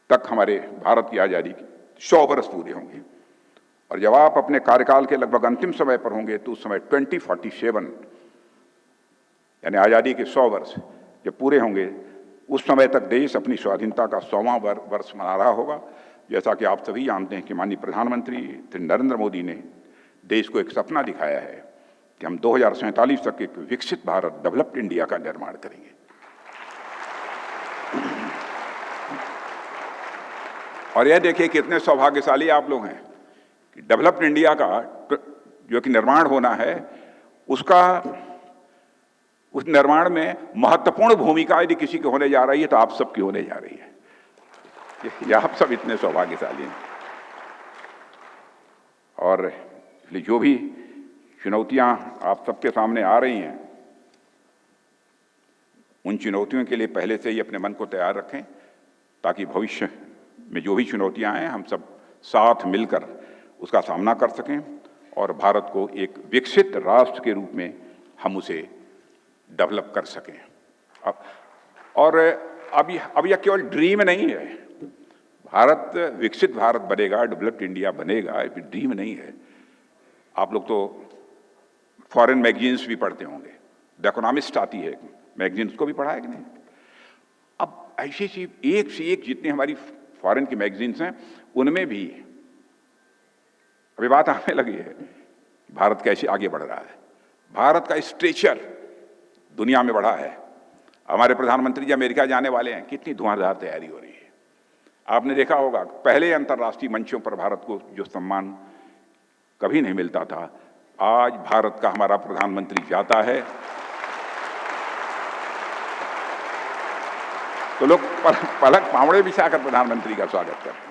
Speaker 4: तक हमारे भारत की आज़ादी के 100 वर्ष पूरे होंगे और जब आप अपने कार्यकाल के लगभग अंतिम समय पर होंगे तो उस समय 2047 यानी आज़ादी के 100 वर्ष जब पूरे होंगे, उस समय तक देश अपनी स्वाधीनता का 100वां वर्ष मना रहा होगा। जैसा कि आप सभी जानते हैं कि माननीय प्रधानमंत्री श्री नरेंद्र मोदी ने देश को एक सपना दिखाया है कि हम 2047 तक एक विकसित भारत, डेवलप्ड इंडिया का निर्माण करेंगे। और यह देखिए कितने सौभाग्यशाली आप लोग हैं कि डेवलप्ड इंडिया का जो कि निर्माण होना है, उस निर्माण में महत्वपूर्ण भूमिका यदि किसी की होने जा रही है तो आप सबकी होने जा रही है। ये आप सब इतने सौभाग्यशाली हैं। और इसलिए जो भी चुनौतियां आप सबके सामने आ रही हैं, उन चुनौतियों के लिए पहले से ही अपने मन को तैयार रखें ताकि भविष्य में जो भी चुनौतियां आए हम सब साथ मिलकर उसका सामना कर सकें और भारत को एक विकसित राष्ट्र के रूप में हम उसे डेवलप कर सकें। अब यह केवल ड्रीम नहीं है, भारत विकसित भारत बनेगा, डेवलप्ड इंडिया बनेगा, ये ड्रीम नहीं है। आप लोग तो फॉरेन मैगजीन्स भी पढ़ते होंगे, द इकोनॉमिस्ट आती है मैगजीन्स, को भी पढ़ा है कि नहीं? अब ऐसी एक से एक जितनी हमारी फॉरेन की मैगजीन्स हैं उनमें भी अभी बात आने लगी है भारत कैसे आगे बढ़ रहा है, भारत का स्ट्रेचर दुनिया में बढ़ा है। हमारे प्रधानमंत्री जी अमेरिका जाने वाले हैं, कितनी धुआंधार तैयारी हो रही है। आपने देखा होगा पहले अंतर्राष्ट्रीय मंचों पर भारत को जो सम्मान कभी नहीं मिलता था, आज भारत का हमारा प्रधानमंत्री जाता है तो लोग पलक पावड़े बिछाकर प्रधानमंत्री का स्वागत करते हैं।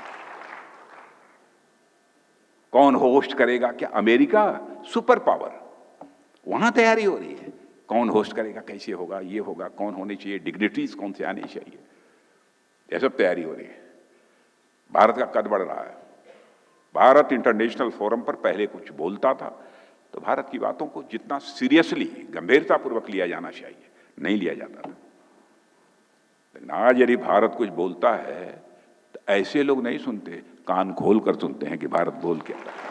Speaker 4: कौन होस्ट करेगा? क्या अमेरिका सुपर पावर, वहां तैयारी हो रही है। कौन होस्ट करेगा, कैसे होगा, ये होगा, कौन होने चाहिए, डिग्निटरीज कौन से आनी चाहिए, यह सब तैयारी हो रही है। भारत का कद बढ़ रहा है। भारत इंटरनेशनल फोरम पर पहले कुछ बोलता था तो भारत की बातों को जितना सीरियसली, गंभीरतापूर्वक लिया जाना चाहिए, नहीं लिया जाता था। लेकिन आज यदि भारत कुछ बोलता है तो ऐसे लोग नहीं सुनते, कान खोल कर सुनते हैं कि भारत बोल क्या रहा है।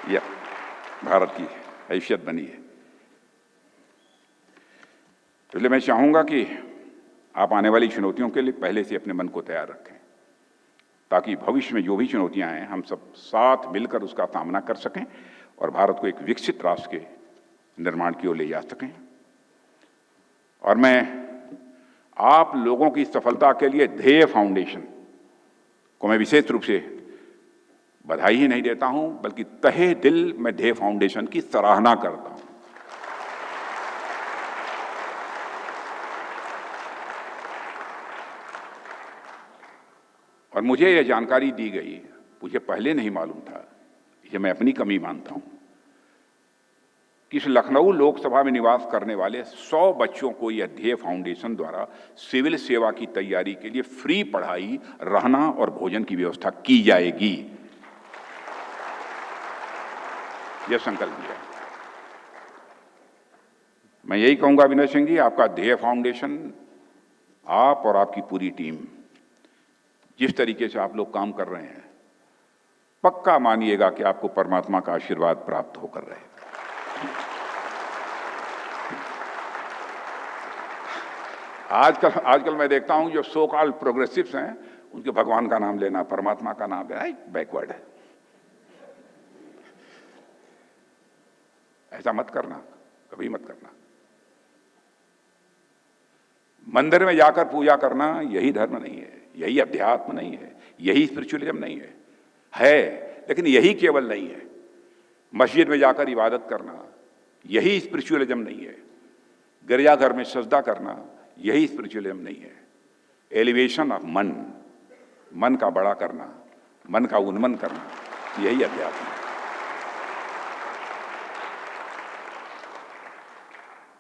Speaker 4: यह भारत की हैसियत बनी है। इसलिए मैं चाहूंगा कि आप आने वाली चुनौतियों के लिए पहले से अपने मन को तैयार रखें ताकि भविष्य में जो भी चुनौतियां आए हम सब साथ मिलकर उसका सामना कर सकें और भारत को एक विकसित राष्ट्र के निर्माण की ओर ले जा सकें। और मैं आप लोगों की सफलता के लिए ध्येय फाउंडेशन को मैं विशेष रूप से बधाई ही नहीं देता हूं, बल्कि तहे दिल मैं ध्येय फाउंडेशन की सराहना करता हूं। और मुझे यह जानकारी दी गई, मुझे पहले नहीं मालूम था, ये मैं अपनी कमी मानता हूं, कि इस लखनऊ लोकसभा में निवास करने वाले 100 बच्चों को यह ध्येय फाउंडेशन द्वारा सिविल सेवा की तैयारी के लिए फ्री पढ़ाई, रहना और भोजन की व्यवस्था की जाएगी। यह संकल्प लिया। मैं यही कहूंगा विनय सिंह जी, आपका ध्येय फाउंडेशन, आप और आपकी पूरी टीम जिस तरीके से आप लोग काम कर रहे हैं, पक्का मानिएगा कि आपको परमात्मा का आशीर्वाद प्राप्त होकर रहेगा। आजकल मैं देखता हूं जो सो कॉल्ड प्रोग्रेसिव्स हैं, उनके भगवान का नाम लेना, परमात्मा का नाम लेना बैकवर्ड है। ऐसा मत करना, कभी मत करना। मंदिर में जाकर पूजा करना यही धर्म नहीं है, यही अध्यात्म नहीं है, यही स्पिरिचुअलिज्म नहीं है, लेकिन यही केवल नहीं है। मस्जिद में जाकर इबादत करना यही स्पिरिचुअलिज्म नहीं है। गिरजाघर में सजदा करना यही स्पिरिचुअलिज्म नहीं है। एलिवेशन ऑफ मन, मन का बड़ा करना, मन का उन्मन करना, यही अध्यात्म है।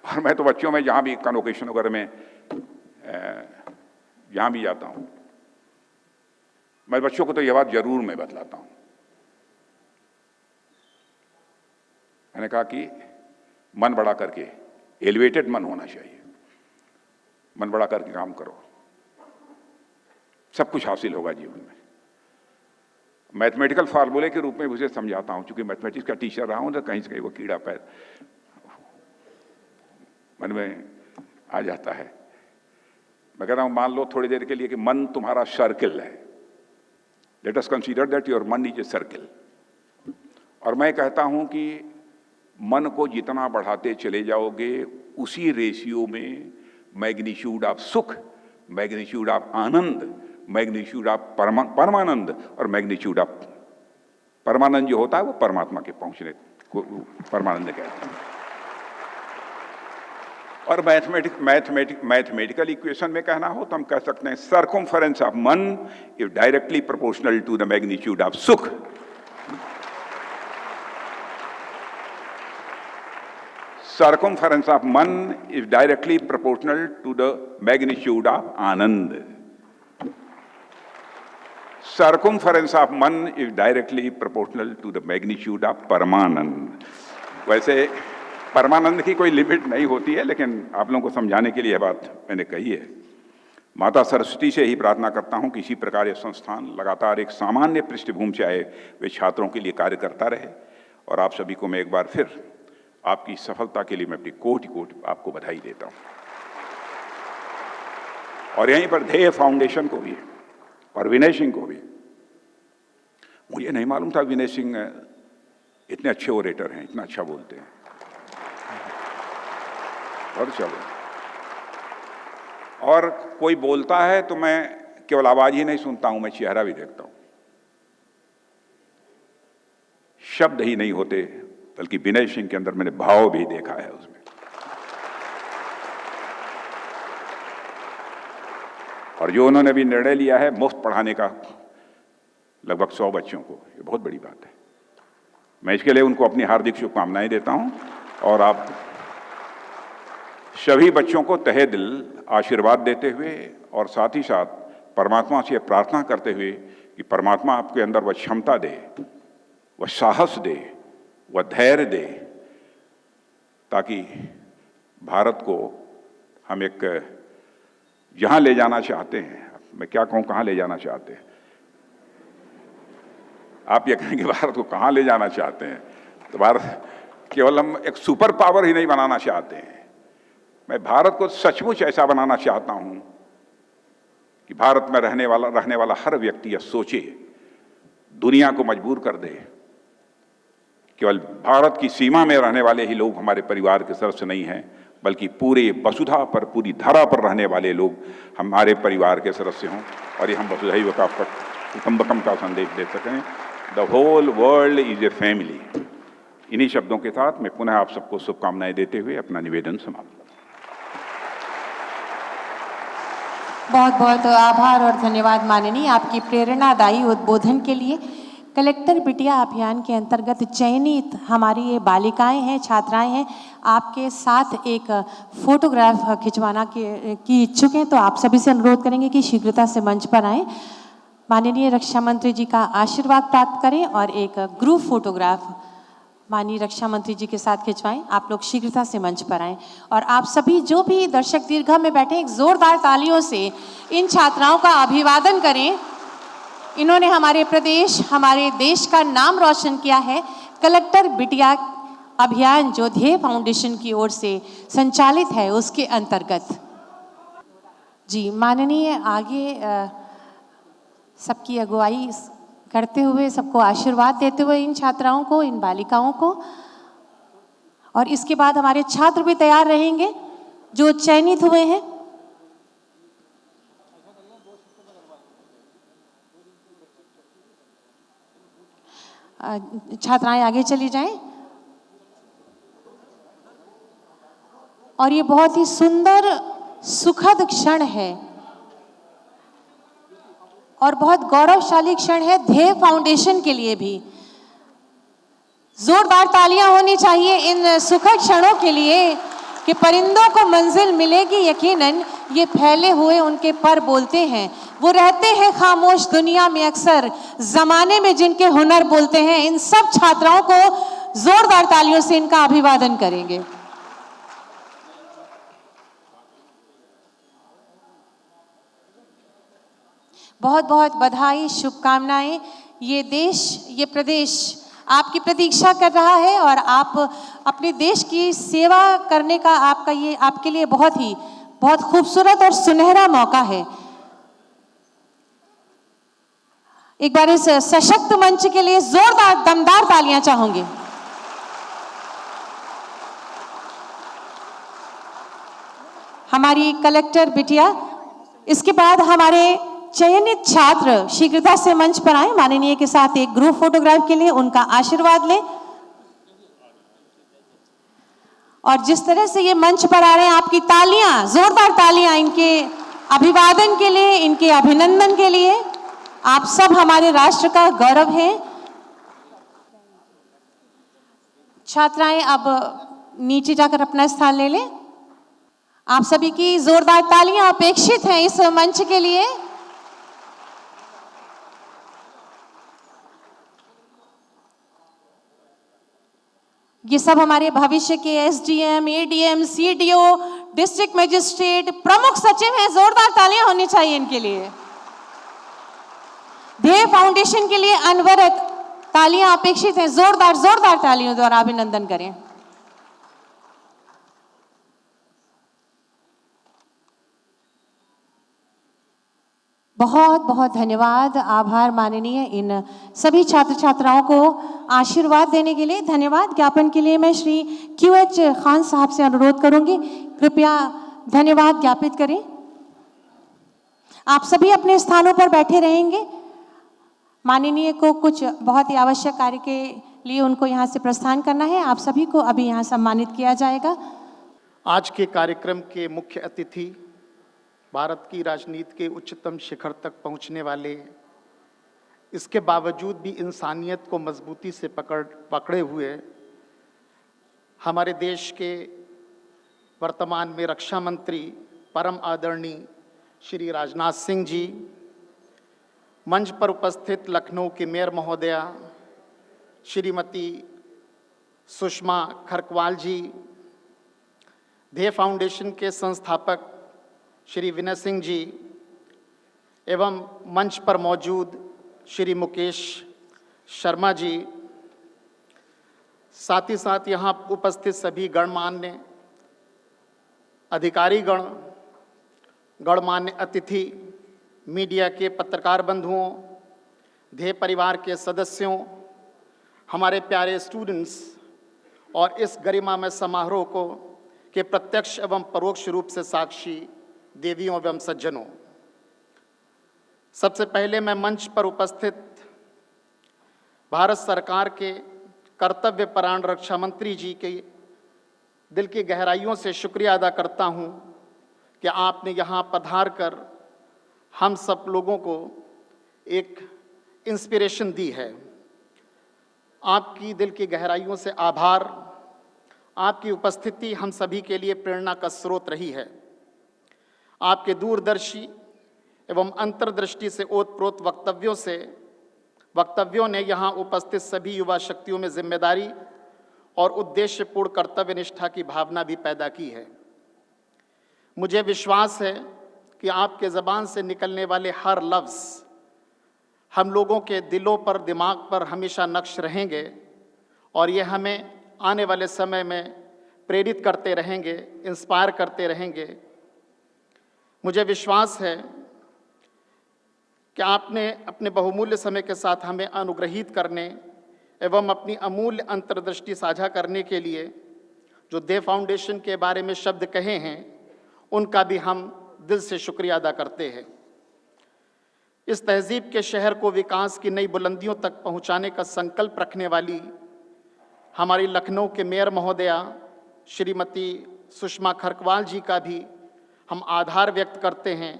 Speaker 4: और मैं तो बच्चों में जहां भी कन्वोकेशन वगैरह में जहां भी जाता हूं, मैं बच्चों को तो यह बात जरूर मैं बतलाता हूं। मैंने कहा कि मन बड़ा करके, एलिवेटेड मन होना चाहिए, मन बड़ा करके काम करो, सब कुछ हासिल होगा जीवन में। मैथमेटिकल फार्मूले के रूप में उसे समझाता हूं, क्योंकि मैथमेटिक्स का टीचर रहा हूं, तो कहीं से कहीं वो कीड़ा पैर मन में आ जाता है। मैं कहता हूं, मान लो थोड़ी देर के लिए कि मन तुम्हारा सर्किल है। Let us consider that your मन इज ए सर्किल। और मैं कहता हूं कि मन को जितना बढ़ाते चले जाओगे, उसी रेशियो में मैग्नीट्यूड ऑफ सुख, मैग्नीट्यूड ऑफ आनंद, मैग्नीट्यूड ऑफ परमानंद और मैग्नीट्यूड ऑफ परमानंद जो होता है वो परमात्मा के पहुंचने को परमानंद कहते हैं। और मैथमेटिकल इक्वेशन में कहना हो तो हम कह सकते हैं सर्कमफरेंस ऑफ मन is directly proportional to the magnitude of सुख। Circumference of man is directly proportional to the magnitude of Anand. Circumference of man is directly proportional to the magnitude of Paramanand. वैसे परमानंद की कोई लिमिट नहीं होती है, लेकिन आप लोगों को समझाने के लिए यह बात मैंने कही है। माता सरस्वती से ही प्रार्थना करता हूं कि इसी प्रकार ये संस्थान लगातार एक सामान्य पृष्ठभूमि से आए वे छात्रों के लिए कार्य करता रहे। और आप सभी को मैं एक बार फिर आपकी सफलता के लिए मैं अपनी कोटि कोटि आपको बधाई देता हूं। और यहीं पर ध्येय फाउंडेशन को भी और विनय सिंह को भी, मुझे नहीं मालूम था विनय सिंह इतने अच्छे ओरेटर हैं, इतना अच्छा बोलते हैं, बहुत अच्छा बोलते। और कोई बोलता है तो मैं केवल आवाज ही नहीं सुनता हूं, मैं चेहरा भी देखता हूं। शब्द ही नहीं होते, बल्कि विनय सिंह के अंदर मैंने भाव भी देखा है उसमें। और जो उन्होंने भी निर्णय लिया है मुफ्त पढ़ाने का लगभग 100 बच्चों को, ये बहुत बड़ी बात है। मैं इसके लिए उनको अपनी हार्दिक शुभकामनाएं देता हूं। और आप सभी बच्चों को तहे दिल आशीर्वाद देते हुए और साथ ही साथ परमात्मा से प्रार्थना करते हुए कि परमात्मा आपके अंदर वह क्षमता दे, वह साहस दे, वह धैर्य दे, ताकि भारत को हम एक जहां ले जाना चाहते हैं, मैं क्या कहूं, कहां ले जाना चाहते हैं, आप ये कहेंगे भारत को कहां ले जाना चाहते हैं, तो भारत केवल हम एक सुपर पावर ही नहीं बनाना चाहते हैं। मैं भारत को सचमुच ऐसा बनाना चाहता हूं कि भारत में रहने वाला हर व्यक्ति यह सोचे, दुनिया को मजबूर कर दे, केवल भारत की सीमा में रहने वाले ही लोग हमारे परिवार के सदस्य नहीं हैं, बल्कि पूरे वसुधा पर, पूरी धरा पर रहने वाले लोग हमारे परिवार के सदस्य हों और ये हम वसुधैव कुटुम्बकम का संदेश दे सकें। The whole world is a family. इन्हीं शब्दों के साथ मैं पुनः आप सबको शुभकामनाएं देते हुए अपना निवेदन समाप्त।
Speaker 3: बहुत बहुत आभार और धन्यवाद माननीय आपकी प्रेरणादायी उद्बोधन के लिए। कलेक्टर बिटिया अभियान के अंतर्गत चयनित हमारी ये बालिकाएं हैं, छात्राएं हैं, आपके साथ एक फोटोग्राफ खिंचवाना की इच्छुक हैं, तो आप सभी से अनुरोध करेंगे कि शीघ्रता से मंच पर आएं, माननीय रक्षा मंत्री जी का आशीर्वाद प्राप्त करें और एक ग्रुप फोटोग्राफ माननीय रक्षा मंत्री जी के साथ खिंचवाएं। आप लोग शीघ्रता से मंच पर आएं और आप सभी जो भी दर्शक दीर्घा में बैठे एक जोरदार तालियों से इन छात्राओं का अभिवादन करें। इन्होंने हमारे प्रदेश, हमारे देश का नाम रोशन किया है। कलेक्टर बिटिया अभियान जो ध्येय फाउंडेशन की ओर से संचालित है उसके अंतर्गत। जी माननीय आगे सबकी अगुवाई करते हुए, सबको आशीर्वाद देते हुए इन छात्राओं को, इन बालिकाओं को, और इसके बाद हमारे छात्र भी तैयार रहेंगे जो चयनित हुए हैं। छात्राएं आगे चली जाएं। और ये बहुत ही सुंदर सुखद क्षण है और बहुत गौरवशाली क्षण है ध्येय फाउंडेशन के लिए भी। जोरदार तालियां होनी चाहिए इन सुखद क्षणों के लिए कि परिंदों को मंजिल मिलेगी यकीनन, ये फैले हुए उनके पर बोलते हैं। वो रहते हैं खामोश दुनिया में अक्सर, जमाने में जिनके हुनर बोलते हैं। इन सब छात्राओं को जोरदार तालियों से इनका अभिवादन करेंगे। बहुत बहुत बधाई, शुभकामनाएं। ये देश, ये प्रदेश आपकी प्रतीक्षा कर रहा है और आप अपने देश की सेवा करने का आपके लिए बहुत खूबसूरत और सुनहरा मौका है। एक बार इस सशक्त मंच के लिए जोरदार दमदार तालियां चाहूंगी। हमारी कलेक्टर बिटिया, इसके बाद हमारे चयनित छात्र शीघ्रता से मंच पर आए, माननीय के साथ एक ग्रुप फोटोग्राफ के लिए उनका आशीर्वाद लें। और जिस तरह से ये मंच पर आ रहे हैं, आपकी तालियां, जोरदार तालियां इनके अभिवादन के लिए, इनके अभिनंदन के लिए। आप सब हमारे राष्ट्र का गौरव हैं। छात्राएं अब नीचे जाकर अपना स्थान ले लें। आप सभी की जोरदार तालियां अपेक्षित हैं इस मंच के लिए। ये सब हमारे भविष्य के SDM, ADM, CDO, district magistrate, प्रमुख सचिव हैं। जोरदार तालियां होनी चाहिए इनके लिए। ध्येय फाउंडेशन के लिए अनवरत तालियां अपेक्षित हैं। जोरदार तालियों द्वारा अभिनंदन करें। बहुत बहुत धन्यवाद, आभार माननीय इन सभी छात्र छात्राओं को आशीर्वाद देने के लिए। धन्यवाद ज्ञापन के लिए मैं श्री QH खान साहब से अनुरोध करूंगी, कृपया धन्यवाद ज्ञापित करें। आप सभी अपने स्थानों पर बैठे रहेंगे। माननीय को कुछ बहुत ही आवश्यक कार्य के लिए उनको यहाँ से प्रस्थान करना है। आप सभी को अभी यहाँ सम्मानित किया जाएगा।
Speaker 5: आज के कार्यक्रम के मुख्य अतिथि, भारत की राजनीति के उच्चतम शिखर तक पहुंचने वाले, इसके बावजूद भी इंसानियत को मजबूती से पकड़े हुए हमारे देश के वर्तमान में रक्षा मंत्री परम आदरणीय श्री राजनाथ सिंह जी, मंच पर उपस्थित लखनऊ के मेयर महोदया श्रीमती सुषमा खरकवाल जी, ध्येय फाउंडेशन के संस्थापक श्री विनय सिंह जी एवं मंच पर मौजूद श्री मुकेश शर्मा जी, साथ ही साथ यहाँ उपस्थित सभी गणमान्य अधिकारीगण, गणमान्य अतिथि, मीडिया के पत्रकार बंधुओं, ध्येय परिवार के सदस्यों, हमारे प्यारे स्टूडेंट्स और इस गरिमामय समारोह को के प्रत्यक्ष एवं परोक्ष रूप से साक्षी देवियों एवं सज्जनों, सबसे पहले मैं मंच पर उपस्थित भारत सरकार के कर्तव्यपरायण रक्षा मंत्री जी के दिल की गहराइयों से शुक्रिया अदा करता हूं कि आपने यहाँ पधार कर हम सब लोगों को एक इंस्पिरेशन दी है। आपकी दिल की गहराइयों से आभार। आपकी उपस्थिति हम सभी के लिए प्रेरणा का स्रोत रही है। आपके दूरदर्शी एवं अंतर्दृष्टि से ओतप्रोत वक्तव्यों ने यहाँ उपस्थित सभी युवा शक्तियों में जिम्मेदारी और उद्देश्यपूर्ण कर्तव्य निष्ठा की भावना भी पैदा की है। मुझे विश्वास है कि आपके ज़बान से निकलने वाले हर लफ्ज़ हम लोगों के दिलों पर, दिमाग पर हमेशा नक्श रहेंगे और ये हमें आने वाले समय में प्रेरित करते रहेंगे, इंस्पायर करते रहेंगे। मुझे विश्वास है कि आपने अपने बहुमूल्य समय के साथ हमें अनुग्रहित करने एवं अपनी अमूल्य अंतर्दृष्टि साझा करने के लिए जो देव फाउंडेशन के बारे में शब्द कहे हैं, उनका भी हम दिल से शुक्रिया अदा करते हैं। इस तहजीब के शहर को विकास की नई बुलंदियों तक पहुंचाने का संकल्प रखने वाली हमारी लखनऊ के मेयर महोदया श्रीमती सुषमा खरकवाल जी का भी हम आभार व्यक्त करते हैं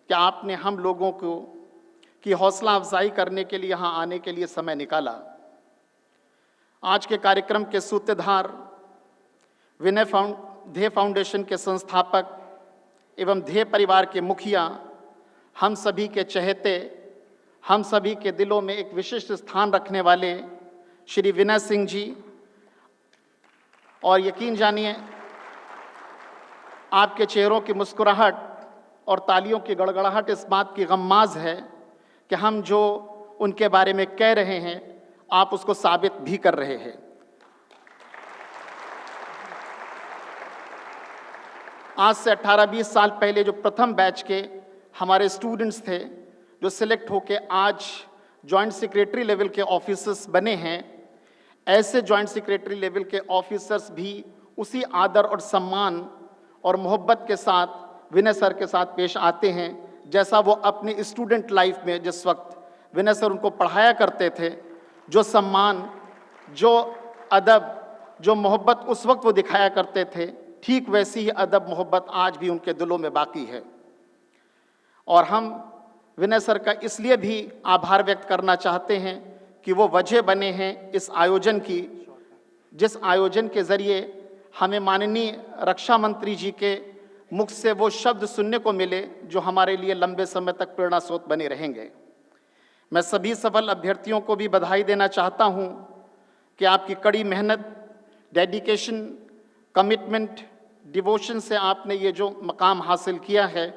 Speaker 5: कि आपने हम लोगों को की हौसला अफजाई करने के लिए यहाँ आने के लिए समय निकाला। आज के कार्यक्रम के सूत्रधार ध्येय फाउंडेशन के संस्थापक एवं ध्येय परिवार के मुखिया, हम सभी के चहेते, हम सभी के दिलों में एक विशिष्ट स्थान रखने वाले श्री विनय सिंह जी, और यकीन जानिए आपके चेहरों की मुस्कुराहट और तालियों की गड़गड़ाहट इस बात की गम्माज है कि हम जो उनके बारे में कह रहे हैं आप उसको साबित भी कर रहे हैं। आज से 18-20 साल पहले जो प्रथम बैच के हमारे स्टूडेंट्स थे जो सिलेक्ट होके आज जॉइंट सेक्रेटरी लेवल के ऑफिसर्स बने हैं, ऐसे जॉइंट सेक्रेटरी लेवल के ऑफिसर्स भी उसी आदर और सम्मान और मोहब्बत के साथ विनय सर के साथ पेश आते हैं जैसा वो अपनी स्टूडेंट लाइफ में जिस वक्त विनय सर उनको पढ़ाया करते थे, जो सम्मान, जो अदब, जो मोहब्बत उस वक्त वो दिखाया करते थे, ठीक वैसी ही अदब मोहब्बत आज भी उनके दिलों में बाकी है। और हम विनय सर का इसलिए भी आभार व्यक्त करना चाहते हैं कि वो वजह बने हैं इस आयोजन की, जिस आयोजन के ज़रिए हमें माननीय रक्षा मंत्री जी के मुख से वो शब्द सुनने को मिले जो हमारे लिए लंबे समय तक प्रेरणा स्रोत बने रहेंगे। मैं सभी सफल अभ्यर्थियों को भी बधाई देना चाहता हूं कि आपकी कड़ी मेहनत, डेडिकेशन, कमिटमेंट, डिवोशन से आपने ये जो मकाम हासिल किया है,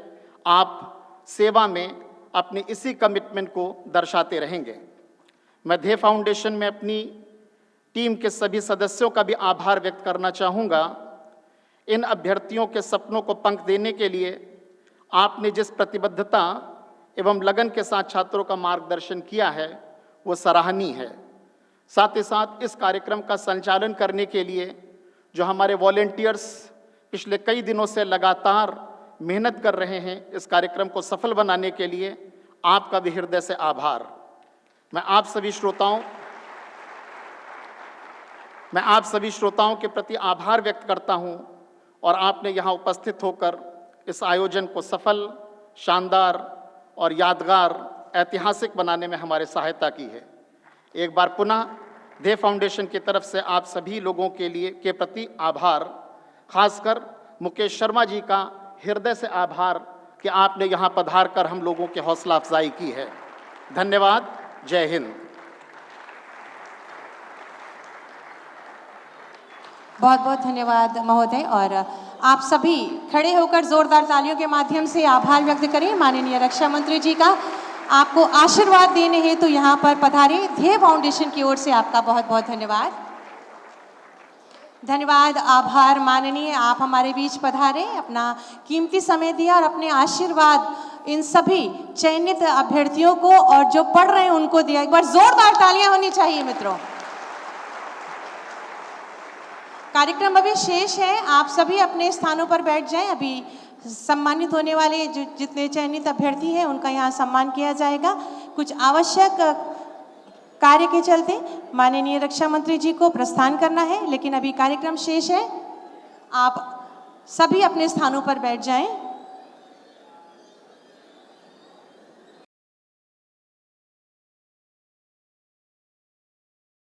Speaker 5: आप सेवा में अपने इसी कमिटमेंट को दर्शाते रहेंगे। मैं ध्येय फाउंडेशन में अपनी टीम के सभी सदस्यों का भी आभार व्यक्त करना चाहूँगा। इन अभ्यर्थियों के सपनों को पंख देने के लिए आपने जिस प्रतिबद्धता एवं लगन के साथ छात्रों का मार्गदर्शन किया है वो सराहनीय है। साथ ही साथ इस कार्यक्रम का संचालन करने के लिए जो हमारे वॉलेंटियर्स पिछले कई दिनों से लगातार मेहनत कर रहे हैं इस कार्यक्रम को सफल बनाने के लिए, आपका भी हृदय से आभार। मैं आप सभी श्रोताओं के प्रति आभार व्यक्त करता हूं और आपने यहाँ उपस्थित होकर इस आयोजन को सफल, शानदार और यादगार, ऐतिहासिक बनाने में हमारे सहायता की है। एक बार पुनः ध्येय फाउंडेशन की तरफ से आप सभी लोगों के प्रति आभार, खासकर मुकेश शर्मा जी का हृदय से आभार कि आपने यहाँ पधार कर हम लोगों की हौसला अफजाई की है। धन्यवाद। जय हिंद।
Speaker 3: बहुत बहुत धन्यवाद महोदय। और आप सभी खड़े होकर जोरदार तालियों के माध्यम से आभार व्यक्त करें माननीय रक्षा मंत्री जी का। आपको आशीर्वाद देने हेतु तो यहाँ पर पधारे। ध्येय फाउंडेशन की ओर से आपका बहुत बहुत धन्यवाद। धन्यवाद, आभार माननीय, आप हमारे बीच पधारे, अपना कीमती समय दिया और अपने आशीर्वाद इन सभी चयनित अभ्यर्थियों को और जो पढ़ रहे हैं उनको दिया। एक बार जोरदार तालियां होनी चाहिए मित्रों। कार्यक्रम अभी शेष है, आप सभी अपने स्थानों पर बैठ जाएं। अभी सम्मानित होने वाले जो जितने चयनित अभ्यर्थी हैं उनका यहाँ सम्मान किया जाएगा। कुछ आवश्यक कार्य के चलते माननीय रक्षा मंत्री जी को प्रस्थान करना है, लेकिन अभी कार्यक्रम शेष है। आप सभी अपने स्थानों पर बैठ जाएं।